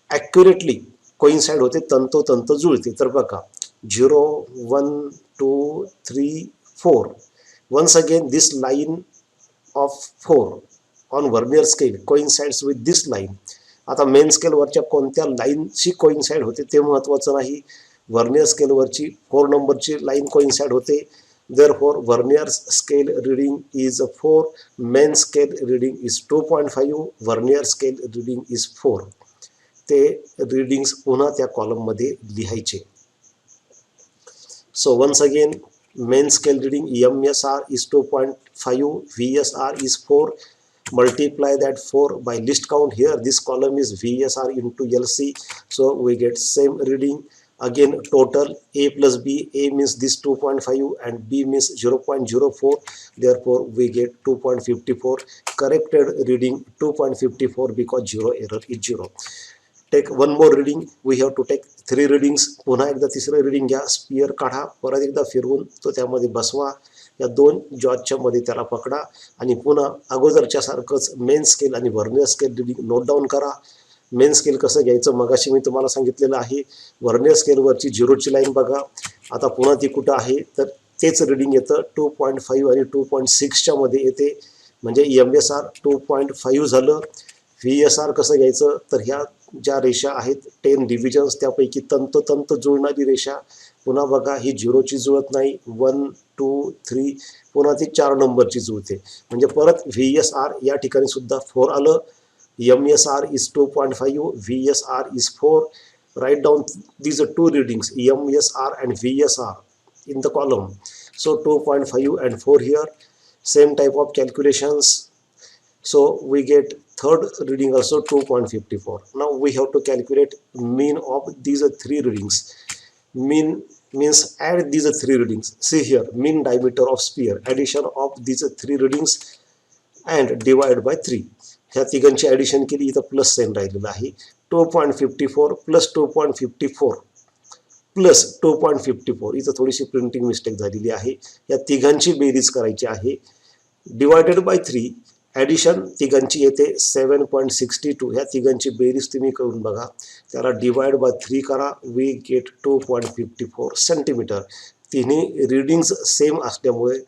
ॲक्युरेटली कोइन्साइड होते, तंतोतंत जुळते. तर बघा 0, 1, 2, 3, 4. Once again this line of 4 on vernier scale coincides with this line. आता मेन स्केलवरच्या कोणत्या लाईनशी कोइन्साइड होते ते महत्त्वाचं नाही, वर्नियर स्केलवरची 4 नंबरची लाईन कोइन्साइड होते. Therefore vernier scale reading is 4, main scale reading is 2.5, vernier scale reading is 4. ते रीडिंग्स पुन्हा त्या कॉलम मध्ये लिहायचे. So once again main scale reading MSR is 2.5, VSR is 4. Multiply that 4 by list count. Here this column is VSR into LC, so we get same reading. Again total A plus B. A means this 2.5 and B means 0.04. Therefore we get 2.54. Corrected reading 2.54 because zero error is 0. Take one more reading. We have to take 3 readings. पुन्हा एकदा तिसरं reading घ्या, sphere काढा, परत एकदा फिरवून तो त्यामध्ये बसवा, या 2 जॉजच्या मध्ये त्याला पकडा आणि पुन्हा अगोदरच्या सारखंच मेन स्केल आणि vernier scale reading note down करा. मेन स्केल कसं घ्यायचं मगाशी मी तुम्हाला सांगितलेलं आहे. वर्नियर स्केलवरची 0ची लाईन बघा, आता पुन्हा ती कुठं आहे, तर तेच रीडिंग येतं 2.5 आणि 2.6च्या मध्ये येते. म्हणजे MSR 2.5 झालं. VSR कसं घ्यायचं, तर ह्या ज्या रेषा आहेत 10 डिव्हिजन्स, त्यापैकी तंतोतंत जुळणारी रेषा. पुन्हा बघा ही 0ची जुळत नाही, 1, 2, 3, पुन्हा ती 4 नंबरची जुळते. म्हणजे परत VSR या ठिकाणी सुद्धा 4 आलं. MSR is 2.5, VSR is 4. Write down these 2 readings, MSR and VSR. in the column. So 2.5 and 4 here, same type of calculations. So we get third reading also 2.54. Now we have to calculate mean of these three readings. Mean means add these three readings. See here, mean diameter of sphere, addition of these three readings and divide by 3. ह्या तिघांची addition केली, इथं plus sign राहिलेलं आहे. 2.54 plus 2.54 plus 2.54, इथं थोडीशी printing mistake झालेली आहे. या तिघांची बेरीज करायची आहे. डिवायडेड बाय 3, ॲडिशन तिघांची येते 7.62. ह्या तिघांची बेरीज तुम्ही करून बघा, त्याला डिवाइड बाय 3 करा, वी गेट 2.54 सेंटीमीटर. तिन्ही रीडिंग्स सेम असल्यामुळे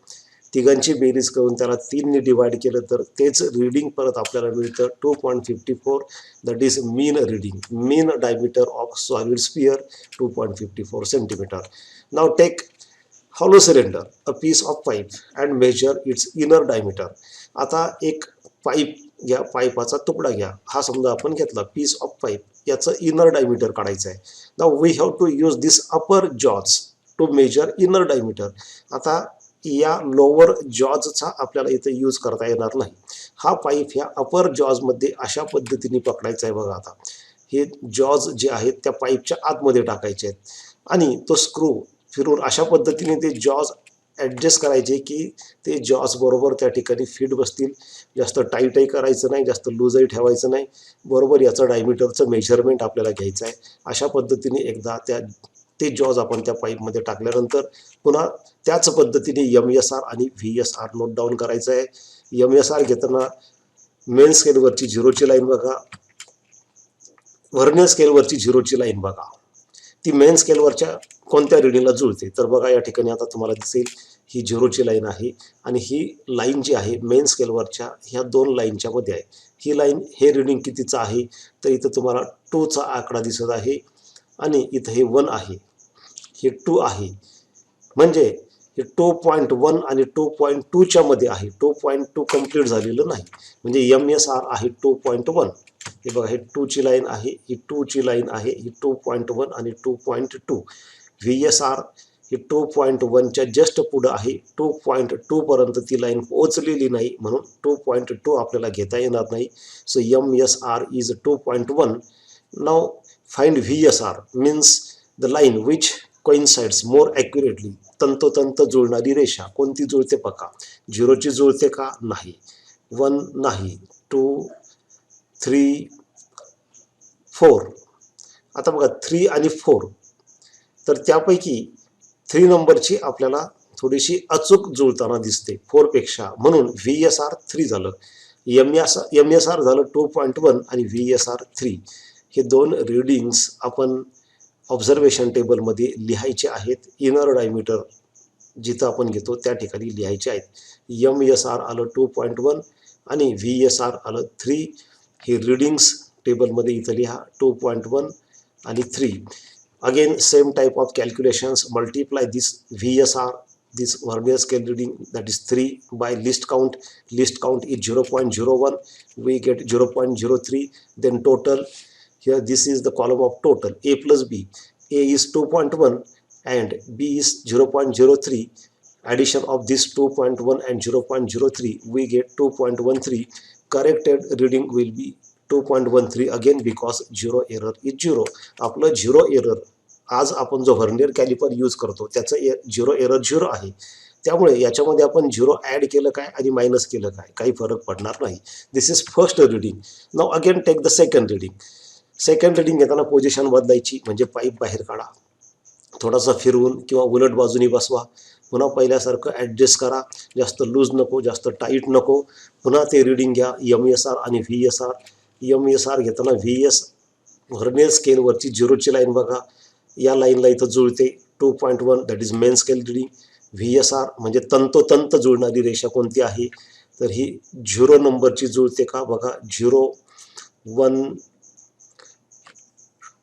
तिघांची बेरीज करून त्याला 3 ने डिवाइड केलं तर तेच रीडिंग परत आपल्याला मिळतं 2.54. That is mean reading, mean diameter of solid sphere 2.54 centimetre. Now take hollow cylinder, a piece of pipe and measure its inner diameter. आता एक पाईप घ्या, पाईपाचा तुकडा घ्या. हा समजा आपण घेतला पीस ऑफ पाईप, याचं इनर डायमीटर काढायचं आहे. Now we have to use this upper jaws to measure inner diameter. आता या लोअर जॉजचा आपल्याला इथे यूज करता येणार नाही. हा पाईप ह्या अपर जॉजमध्ये अशा पद्धतीने पकडायचा आहे. बघा, आता हे जॉज जे आहेत त्या पाईपच्या आतमध्ये टाकायचे आहेत आणि तो स्क्रू फिरून अशा पद्धतीने ते जॉज ॲडजस्ट करायचे की ते जॉज बरोबर त्या ठिकाणी फिट बसतील. जास्त टाईटही करायचं नाही, जास्त लूजही ठेवायचं नाही. बरोबर याचं डायमीटरचं मेजरमेंट आपल्याला घ्यायचं आहे. अशा पद्धतीने एकदा ते जॉज आपण त्या पाईपमध्ये टाकल्यानंतर पुन्हा त्याच पद्धतीने MSR आणि VSR नोट डाऊन करायचं आहे. MSR घेताना मेन स्केलवरची 0ची लाईन बघा, व्हर्नियर स्केलवरची 0ची लाईन बघा. ती मेन स्केलवरच्या कोणत्या रीडिंगला जुळते तर बघा, या ठिकाणी आता तुम्हाला दिसेल ही 0ची लाईन आहे आणि ही लाईन जी आहे मेन स्केलवरच्या ह्या दोन लाईनच्या मध्ये आहे. ही लाईन हे रीडिंग कितीचं आहे तर इथं तुम्हाला 2चा आकडा दिसत आहे आणि इथं हे 1 आहे, हे 2 आहे. म्हणजे हे 2.1 आणि 2.2च्या मध्ये आहे. 2.2 कंप्लीट झालेलं नाही, म्हणजे MSR आहे 2.1. हे बघा, हे 2ची लाईन आहे, ही 2ची लाईन आहे, ही 2.1 आणि 2.2. VSR ही 2.1च्या जस्ट पुढं आहे, 2.2 पर्यंत ती लाईन पोहोचलेली नाही, म्हणून 2.2 आपल्याला घेता येणार नाही. So MSR is 2.1. Now find VSR means the line which coincides more accurately. तंतोतंत जुळणारी रेषा कोणती जुळते बघा. 0ची जुळते का? नाही. 1 नाही, 2, 3, 4. आता बघा 3 आणि 4, तर त्यापैकी 3 नंबरची आपल्याला थोडीशी अचूक जुळताना दिसते 4 पेक्षा, म्हणून VSR 3 झालं. MSR झालं 2.1 आणि VSR 3. हे दोन रीडिंग्स आपण ऑब्झर्वेशन टेबलमध्ये लिहायचे आहेत. इनर डायमीटर जिथं आपण घेतो त्या ठिकाणी लिहायचे आहेत. MSR आलं 2.1 आणि VSR आलं 3. हे रीडिंग्स टेबलमध्ये इथं लिहा, 2.1 आणि 3. Again, same type of calculations. Multiply this VSR, this vernier scale reading, that is 3, by list count. List count is 0.01. We get 0.03. Then total. Here, this is the column of total. A plus B. A is 2.1 and B is 0.03. Addition of this 2.1 and 0.03, we get 2.13. Corrected reading will be 2.13 again because zero error is 0. आपलं 0 error, आज आपण जो vernier calliper use करतो त्याचं 0 error 0 आहे. त्यामुळे याच्यामध्ये आपण 0 ॲड केलं काय आणि मायनस केलं काय, काही फरक पडणार नाही. This is first reading. Now again take the second reading. Second reading घेताना पोझिशन बदलायची, म्हणजे पाईप बाहेर काढा, थोडासा फिरवून किंवा उलट बाजूनी बसवा. पुन्हा पहिल्यासारखं ॲडजस्ट करा, जास्त लूज नको, जास्त टाईट नको. पुन्हा ते रिडिंग घ्या, MSR आणि VSR. MSR घेताना व्हर्नियर स्केलवरची 0ची लाईन बघा, या लाईनला इथं जुळते 2.1, that is main scale reading. VSR म्हणजे तंतोतंत जुळणारी रेषा कोणती आहे तर ही 0 नंबरची जुळते का बघा. 0, 1,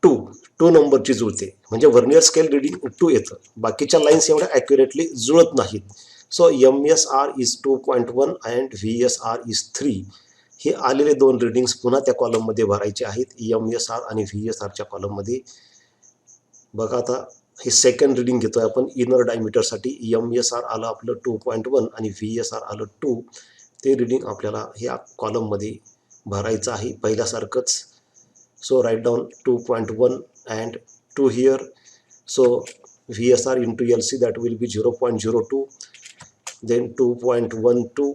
2 नंबरची जुळते, म्हणजे व्हर्नियर स्केल रिडिंग 2 येतं. बाकीच्या लाईन्स एवढ्या ॲक्युरेटली जुळत नाहीत. So MSR is 2.1 and VSR is 3. हे आलेले दोन रिडिंग्स पुन्हा त्या कॉलममध्ये भरायचे आहेत, MSR आणि VSRच्या कॉलममध्ये. बघा, आता हे सेकंड रीडिंग घेतोय आपण इनर डायमीटरसाठी. MSR आलं आपलं 2.1 आणि VSR आलं 2. ते रीडिंग आपल्याला ह्या कॉलममध्ये भरायचं आहे पहिल्यासारखंच. So write down 2.1 and 2 here. So VSR into LC that will be 0.02, then 2.12.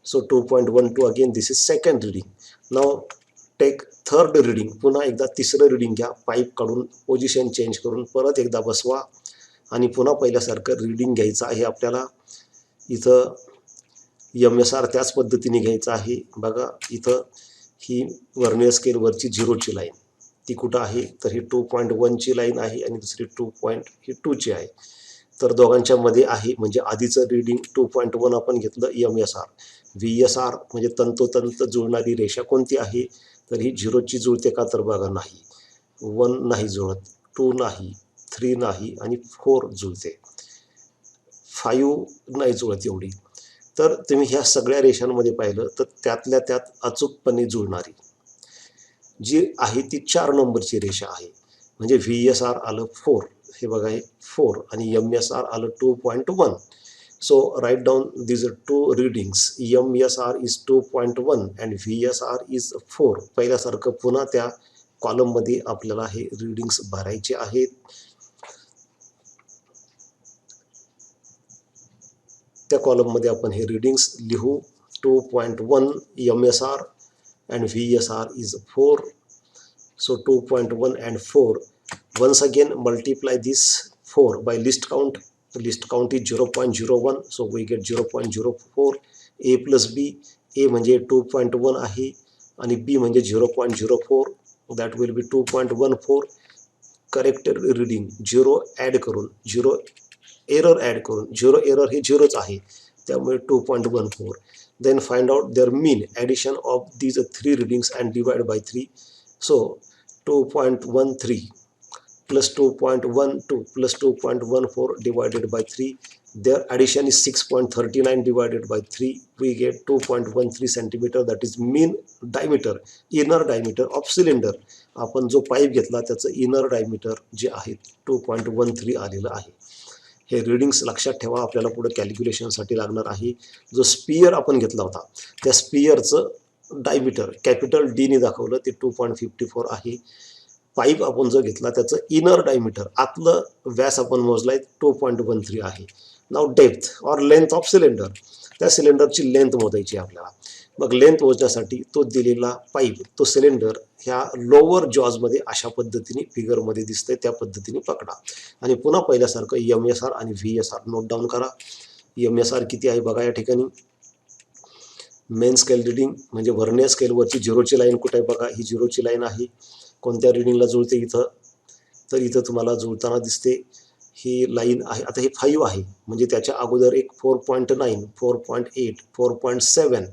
So 2.12 again, this is second reading. Now take third reading. पुन्हा एकदा तिसरं रीडिंग घ्या. पाईप काढून पोझिशन चेंज करून परत एकदा बसवा आणि पुन्हा पहिल्यासारखं रीडिंग घ्यायचं आहे आपल्याला. इथं MSR त्याच पद्धतीने घ्यायचं आहे. बघा इथं ही वर्नियर स्केलवरची 0ची लाईन ती कुठं आहे, तर ही 2.1ची लाईन आहे आणि दुसरी 2.2ची आहे. तर दोघांच्या मध्ये आहे, म्हणजे आधीचं रीडिंग 2.1 आपण घेतलं MSR. VSR म्हणजे तंतोतंत जुळणारी रेषा कोणती आहे, तर ही 0ची जुळते का, तर बघा नाही. 1 नाही जुळत, 2 नाही, 3 नाही आणि 4 जुळते, 5 नाही जुळत एवढी. तर तुम्ही ह्या सगळ्या रेषांमध्ये पाहिलं तर त्यातल्या त्यात अचूकपणे जुळणारी जी आहे ती 4 नंबरची रेषा आहे. म्हणजे VSR आलं 4, हे बघा हे 4 आणि MSR आलं 2.1. So write down these are two readings. MSR is 2.1 and VSR is 4. पहिल्यासारखं पुन्हा त्या कॉलममध्ये आपल्याला हे रीडिंग्स भरायचे आहेत. त्या कॉलममध्ये आपण हे रीडिंग्स लिहू. 2.1 MSR and VSR is 4. So 2.1 and 4. Once again multiply this 4 by list count. List count is 0.01. So we get 0.04. A plus B. A म्हणजे 2.1 आहे आणि B म्हणजे 0.04. That will be 2.14. Corrected reading 0 add करून 0 error add करून 0 error हे 0च आहे, त्यामुळे 2.14. Then find out their mean. Addition of these 3 readings and divide by 3. So 2.13 plus 2.12 plus 2.14 divided by 3. Their addition is 6.39 divided by 3. We get 2.13 centimeter. That is mean diameter, inner diameter of cylinder. आपण जो pipe घेतला त्याचं inner diameter जे आहे 2.13 आलेलं आहे. हे readings लक्षात ठेवा, आपल्याला पुढे कॅल्क्युलेशनसाठी लागणार आहे. जो स्पियर आपण घेतला होता त्या स्पियरचं डायमीटर कॅपिटल डीने दाखवलं, ते 2.54 आहे. पाईप आपण जो घेतला त्याचं इनर डायमीटर आतलं व्यास आपण मोजलाय 2.13 आहे. Now depth or length of cylinder, त्या सिलेंडरची लेंथ मोजायची आपल्याला. मग लेंथ मोजण्यासाठी तो दिलेला पाईप, तो सिलेंडर ह्या लोअर जॉजमध्ये अशा पद्धतीने फिगरमध्ये दिसतंय, त्या पद्धतीने पकडा आणि पुन्हा पहिल्यासारखं MSR आणि VSR नोट डाऊन करा. MSR किती आहे बघा या ठिकाणी. मेन स्केल रीडिंग म्हणजे वर्नियर स्केलवरची 0ची लाईन कुठे आहे बघा, ही 0ची लाईन आहे. कोणत्या रीडिंगला जुळते इथं, तर इथं तुम्हाला जुळताना दिसते ही लाईन आहे. आता हे 5 आहे म्हणजे त्याच्या अगोदर एक 4.9, 4.8, 4.7,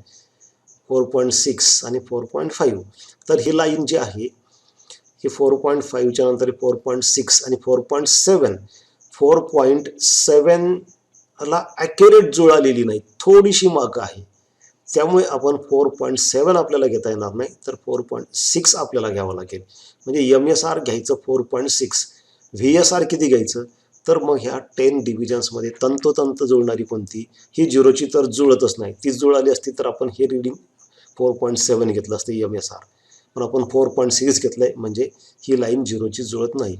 4.6 आणि 4.5. तर ही लाईन जी आहे ही 4.5च्या नंतर 4.6 आणि 4.7. 4.7ला ॲक्युरेट जुळालेली नाही, थोडीशी मागं आहे, त्यामुळे आपण 4.7 आपल्याला घेता येणार नाही, तर 4.6 आपल्याला घ्यावं लागेल. म्हणजे MSR घ्यायचं 4.6. VSR किती घ्यायचं, तर मग ह्या 10 डिव्हिजन्समध्ये तंतोतंत जुळणारी कोणती, ही 0ची तर जुळतच नाही. ती जुळाली असती तर आपण हे रीडिंग 4.7 घेतलं असतं MSR, पण आपण 4.6 घेतलंय म्हणजे ही लाईन 0ची जुळत नाही.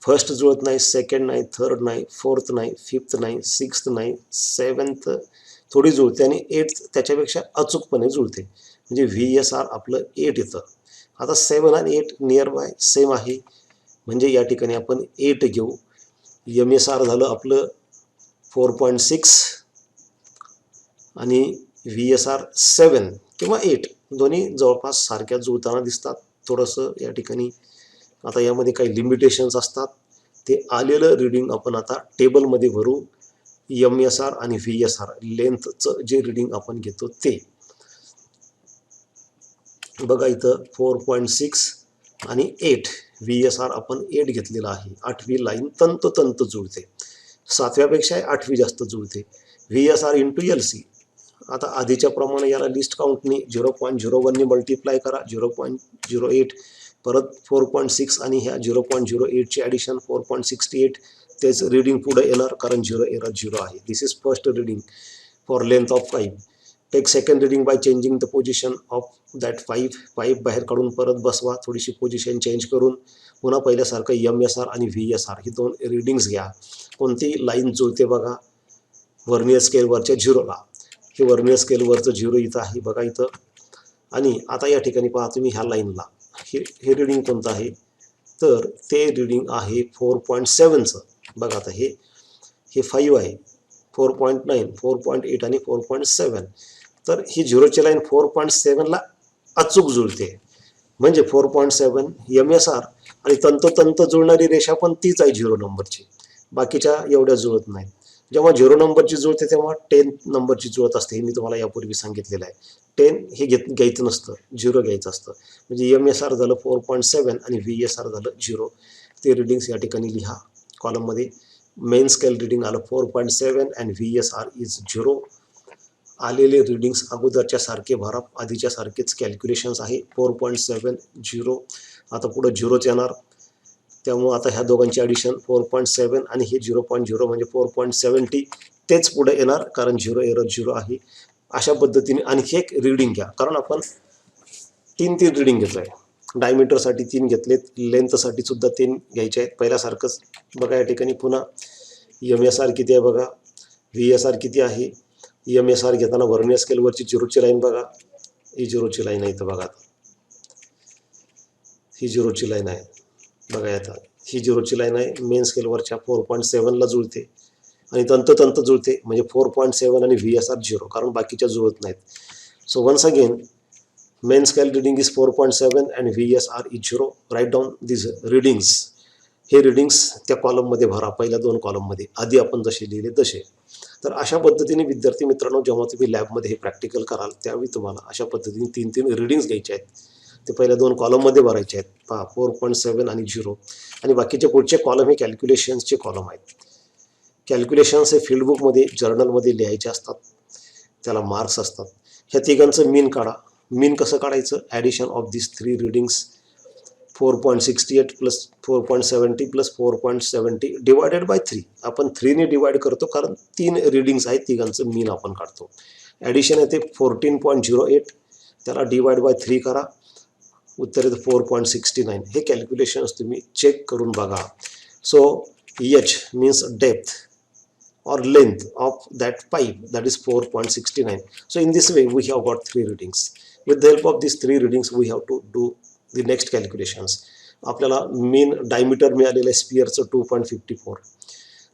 फर्स्ट जुळत नाही, सेकंड नाही, थर्ड नाही, फोर्थ नाही, फिफ्थ नाही, सिक्स्थ नाही, सेवन्थ थोडी जुळते आणि 8th त्याच्यापेक्षा अचूकपणे जुळते, म्हणजे VSR आपलं 8 येतं. आता 7 आणि 8 नियर बाय सेम आहे, म्हणजे या ठिकाणी आपण 8 घेऊ. MSR झालं आपलं 4.6 आणि VSR 7 किंवा 8, दोन्ही जवळपास सारख्या जुळताना दिसतात. थोडंसं या ठिकाणी आता यामध्ये काही लिमिटेशन्स असतात, ते आलेलं रीडिंग आपण आता टेबलमध्ये भरू. MSR आणि VSR लेंथचं जे रीडिंग आपण घेतो ते बघा. इथं 4.6 आणि 8 VSR आपण 8 घेतलेला आहे. 8वी लाईन तंतोतंत जुळते, 7व्यापेक्षा 8वी जास्त जुळते. VSR into LC. आता आधीच्या प्रमाणे याला लिस्ट काउंटनी 0.01 ने मल्टिप्लाय करा, 0.08. परत 4.6 आणि ह्या 0.08ची ॲडिशन 4.68 तेच रीडिंग पुढे येणार कारण 0 एरर 0 आहे. This is first reading for length of pipe. Take second reading by changing the position of that pipe बाहेर काढून परत बसवा, थोडीशी पोझिशन चेंज करून पुन्हा पहिल्यासारखं MSR आणि VSR ही दोन रीडिंग्स घ्या. कोणती लाईन जुळते बघा, वर्नियर स्केलवरच्या 0ला. हे वर्नियर स्केलवरचं 0 इथं आहे बघा इथं. आणि आता या ठिकाणी पहा तुम्ही ह्या लाईनला हे रीडिंग कोणतं आहे, तर ते रीडिंग आहे 4.7चं. बघा आता हे 5 आहे, 4.9, 4.8 आणि 4.7. तर ही 0ची लाईन 4.7ला अचूक जुळते. म्हणजे 4.7 MSR आणि तंतोतंत जुळणारी रेषा पण तीच आहे 0 नंबरची, बाकीच्या एवढ्या जुळत नाहीत. जेव्हा 0 नंबरची जुळते तेव्हा 10 नंबरची जुळत असते. हे मी तुम्हाला यापूर्वी सांगितलेलं आहे. 10 हे घ्यायचं नसतं, 0 घ्यायचं असतं. म्हणजे MSR झालं 4.7 आणि VSR झालं 0. ते रिडिंग्स या ठिकाणी लिहा कॉलममध्ये. मेन स्केल रिडिंग आलं 4.7 आणि VSR इज 0. आलेले रिडिंग्स अगोदरच्या सारखे भरा, आधीच्या सारखेच कॅल्क्युलेशन्स आहे. 4.7 0, आता पुढं 0च येणार. त्यामुळं आता ह्या दोघांची ॲडिशन 4.7 आणि हे 0.0 म्हणजे 4.70 तेच पुढे येणार कारण 0 एरर 0 आहे. अशा पद्धतीने आणखी एक रीडिंग घ्या, कारण आपण 3 रीडिंग घेतोय. डायमीटरसाठी 3 घेतलेत, लेंथसाठी सुद्धा 3 घ्यायचे आहेत पहिल्यासारखंच. बघा या ठिकाणी पुन्हा MSR किती आहे बघा, VSR किती आहे. MSR घेताना वर्नियर स्केलवरची 0ची लाईन बघा, ही 0ची लाईन आहे इथं बघा. ही 0ची लाईन आहे बघा, आता ही 0ची लाईन आहे. मेन स्केलवरच्या 4.7ला जुळते आणि तंतोतंत जुळते. म्हणजे 4.7 आणि VSR 0 कारण बाकीच्या जुळत नाहीत. So once again main scale reading is 4.7 and VSR is 0. Write down this readings. हे रिडिंग्स त्या कॉलममध्ये भरा, पहिल्या 2 कॉलममध्ये, आधी आपण जसे लिहिले तसे. तर अशा पद्धतीने विद्यार्थी मित्रांनो, जेव्हा तुम्ही लॅबमध्ये हे प्रॅक्टिकल कराल त्यावेळी तुम्हाला अशा पद्धतीने 3 रीडिंग्स घ्यायचे आहेत. ते पहिल्या 2 कॉलममध्ये भरायचे आहेत पहा, 4.7 आणि 0. आणि बाकीचे पुढचे कॉलम हे कॅल्क्युलेशन्सचे कॉलम आहेत. कॅल्क्युलेशन्स हे फील्डबुकमध्ये जर्नलमध्ये लिहायचे असतात, त्याला मार्क्स असतात. ह्या तिघांचं मीन काढा. मीन कसं काढायचं, addition of this 3 readings 4.68 plus 4.70 plus 4.70 divided by 3. आपण 3ने डिवाइड करतो कारण 3 रीडिंग्स आहेत, तिघांचं मीन आपण काढतो. ॲडिशन येते 14.08, त्याला डिवाइड बाय 3 करा, उत्तर येतं 4.69. हे कॅल्क्युलेशन्स तुम्ही चेक करून बघा. So H means depth or length of that pipe, that is 4.69. So in this way we have got 3 readings. With the help of these 3 readings we have to do the next calculations. आपल्याला mean diameter मिळालेलं आहे स्पिअरचं 2.54,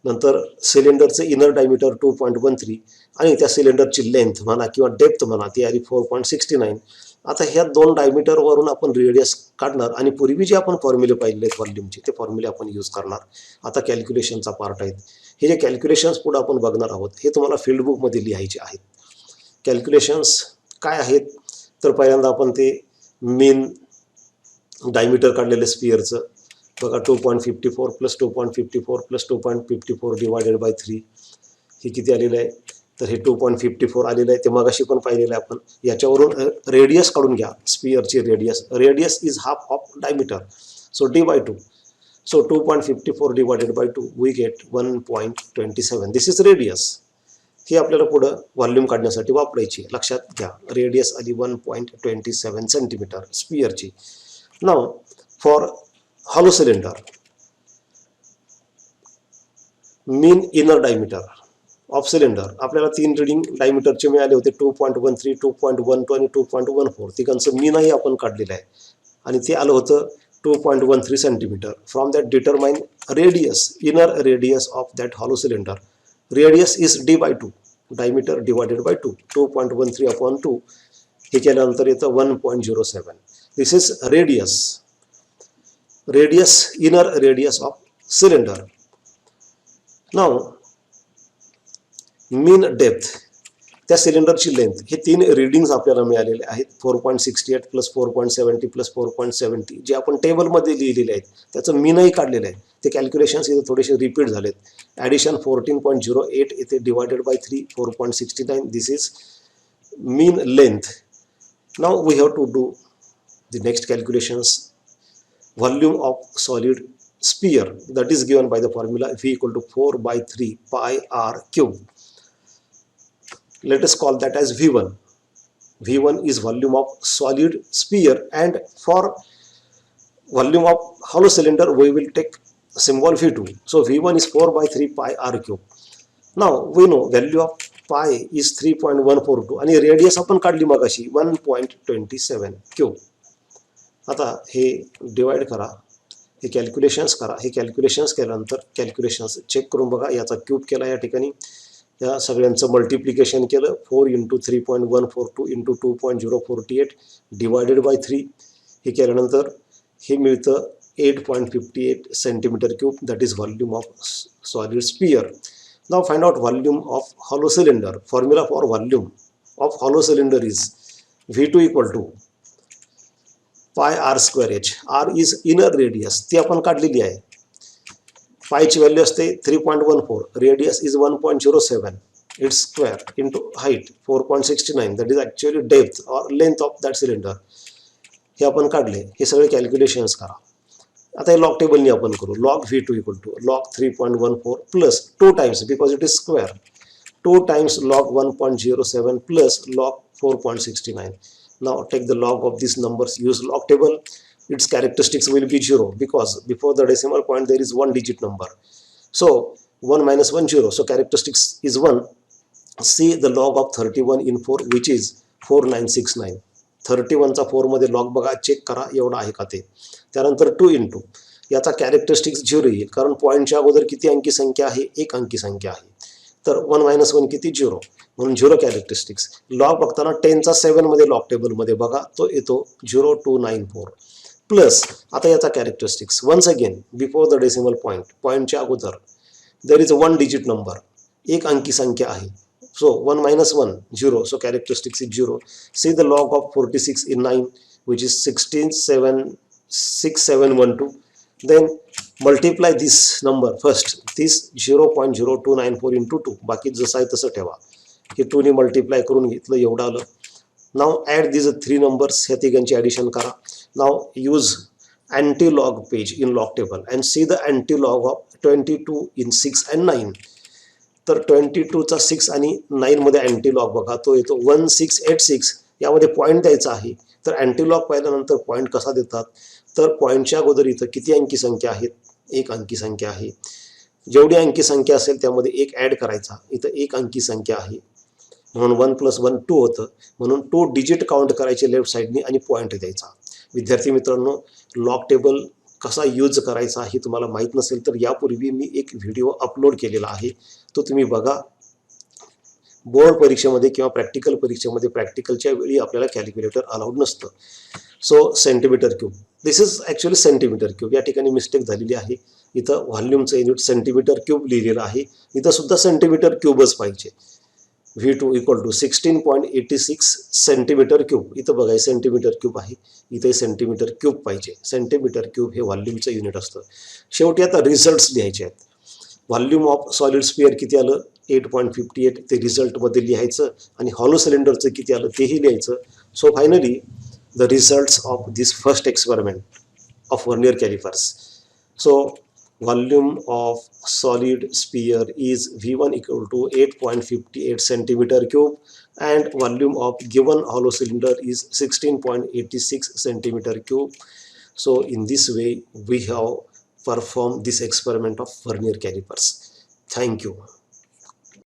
नंतर सिलेंडरचं inner diameter 2.13 आणि त्या सिलेंडरची length म्हणा किंवा डेप्थ म्हणा ती आली 4.69. आता ह्या 2 डायमीटरवरून आपण रेडियस काढणार आणि पूर्वी जे आपण फॉर्म्युले पाहिले आहेत व्हॉल्यूमचे ते फॉर्म्युले आपण यूज करणार. आता कॅल्क्युलेशनचा पार्ट आहेत. हे जे कॅल्क्युलेशन्स पुढे आपण बघणार आहोत हे तुम्हाला फील्डबुकमध्ये लिहायचे आहेत. कॅल्क्युलेशन्स काय आहेत, तर पहिल्यांदा आपण ते मीन डायमीटर काढलेलं स्पिअरचं बघा 2.54 प्लस 2.54 प्लस 2.54 डिवायडेड बाय 3 हे किती आलेलं आहे, तर हे 2.54 आलेलं आहे. ते मगाशी पण पाहिलेलं आहे आपण. याच्यावरून रेडियस काढून घ्या, स्पिअरची radius is half of diameter, so D by 2. So 2.54 divided by 2 we get 1.27. This is radius. ही आपल्याला पुढं व्हॉल्यूम काढण्यासाठी वापरायची, लक्षात घ्या. रेडियस आली 1.27 सेंटीमीटर स्पिअरची. Now for hollow cylinder mean inner diameter of cylinder आपल्याला 3 रीडिंग डायमीटरचे मिळाले होते 2.13, 2.12 आणि 2.14. तिघांचं मीनही आपण काढलेलं आहे आणि ते आलं होतं 2.13 centimeter. From that determine radius, inner radius of that hollow cylinder. Radius is d by 2, diameter divided by 2, 2.13 upon 2. हे केल्यानंतर येतं 1.07. This is radius. Radius, inner radius of cylinder. Now, mean depth. त्या सिलेंडरची लेंथ हे 3 readings आपल्याला मिळालेले आहेत 4.68 plus 4.70 plus 4.70 जे आपण टेबलमध्ये लिहिलेले आहेत. त्याचं मीनही काढलेलं आहे. ते कॅल्क्युलेशन्स इथे थोडेसे रिपीट झालेत. ॲडिशन 14.08 इथे divided by 3 4.69. This is mean length. Now we have to do the next calculations. volume of solid sphere, that is given by the formula V equal to 4 by 3 pi r cube. Let us call that as V1. V1 is volume of solid sphere, and for volume of hollow cylinder we will take symbol V2. So V1 is 4 by 3 pi r cube. Now we know value of pi is 3.142 आणि radius आपण काढली मगाशी 1.27 cube. आता हे divide करा, हे calculations करा. हे कॅल्क्युलेशन्स केल्यानंतर कॅल्क्युलेशन्स चेक करून बघा. याचा क्यूब केला या ठिकाणी, या सगळ्यांचं मल्टिप्लिकेशन केलं. 4 इंटू 3.142 इंटू 2.048 डिवायडेड बाय 3. हे केल्यानंतर हे मिळतं 8.58 centimetre cube. That is volume of solid sphere. Now find out volume of hollow cylinder. Formula for volume of hollow cylinder is V2 equal to pi r square h. R is inner radius, ती आपण काढलेली आहे. pi ची value असते 3.14, radius is 1.07, its square into height 4.69, that is actually depth or length of that cylinder. हे आपण काढले. हे सगळे कॅल्क्युलेशन्स करा. आता हे लॉग टेबलनी आपण करू. Log V2 equal to log 3.14 plus 2 times because it is square, 2 times log 1.07 plus log 4.69. Now take the log of these numbers, use log table. Its characteristics will be 0 because before the decimal point there is one digit number. So 1 minus 1 0. So characteristics is 1. See the log of 31 in 4 which is 4969. 31चा 4 मध्ये log बघा, check करा एवढा आहे का ते. त्यानंतर 2 into याचा characteristics 0 येईल कारण पॉईंटच्या अगोदर किती अंकी संख्या आहे, एक अंकी संख्या आहे. तर 1 मायनस 1 किती 0, म्हणून 0 कॅरेक्टरिस्टिक्स. लॉग बघताना 10चा 7 मध्ये लॉग टेबलमध्ये बघा तो येतो 0294 प्लस. आता याचा characteristics once again before the decimal point, पॉईंटच्या अगोदर there is one digit number, एक अंकी संख्या आहे. So 1 minus 1 0. So characteristics is 0. See the log of 46 in 9 which is 166712. Then multiply this number first. This 0.0294 into 2. बाकी जसं आहे तसं ठेवा. हे 2 ने मल्टिप्लाय करून घेतलं एवढं आलं. Now add these 3 numbers. ह्या तिघांची ॲडिशन करा. Now use anti-log page in log table and see the anti-log of 22 in 6 and 9. तर 22चा 6 आणि 9 मध्ये अँटीलॉग बघा तो येतो 1686. यामध्ये पॉईंट द्यायचा आहे. तर अँटीलॉग पाहिल्यानंतर पॉईंट कसा देतात, तर पॉईंटच्या अगोदर इथं किती अंकी संख्या आहेत, एक अंकी संख्या आहे. जेवढी अंकी संख्या असेल त्यामध्ये एक ॲड करायचा. इथं एक अंकी संख्या आहे म्हणून 1 + 1 2 होतं, म्हणून 2 डिजिट काउंट करायचे लेफ्ट साईडनी आणि पॉईंट द्यायचा. विद्यार्थी मित्रांनो, लॉग टेबल कसा यूज करायचा हे तुम्हाला माहीत नसेल तर यापूर्वी मी एक व्हिडिओ अपलोड केलेला आहे, तो तुम्ही बघा. बोर्ड परीक्षेमध्ये किंवा प्रॅक्टिकल परीक्षेमध्ये प्रॅक्टिकलच्या वेळी आपल्याला कॅल्क्युलेटर अलाउड नसतं. So centimetre cube, this is actually centimetre cube. या ठिकाणी मिस्टेक झालेली आहे. इथं व्हॉल्यूमचं युनिट सेंटीमीटर क्यूब लिहिलेलं आहे, इथं सुद्धा सेंटीमीटर क्यूबच पाहिजे. V2 equal to 16.86 centimetre cube. इथं बघा सेंटीमीटर क्यूब आहे, इथे सेंटीमीटर क्यूब पाहिजे. सेंटीमीटर क्यूब हे व्हॉल्यूमचं युनिट असतं. शेवटी आता रिझल्ट्स लिहायचे आहेत. व्हॉल्यूम ऑफ सॉलिड स्पियर किती आलं 8.58 ते रिझल्टमध्ये लिहायचं आणि हॉलो सिलेंडरचं किती आलं तेही लिहायचं. So finally the results of this first experiment of vernier callipers. So volume of solid sphere is V1 equal to 8.58 centimeter cube and volume of given hollow cylinder is 16.86 centimeter cube. So in this way we have performed this experiment of vernier calipers. Thank you.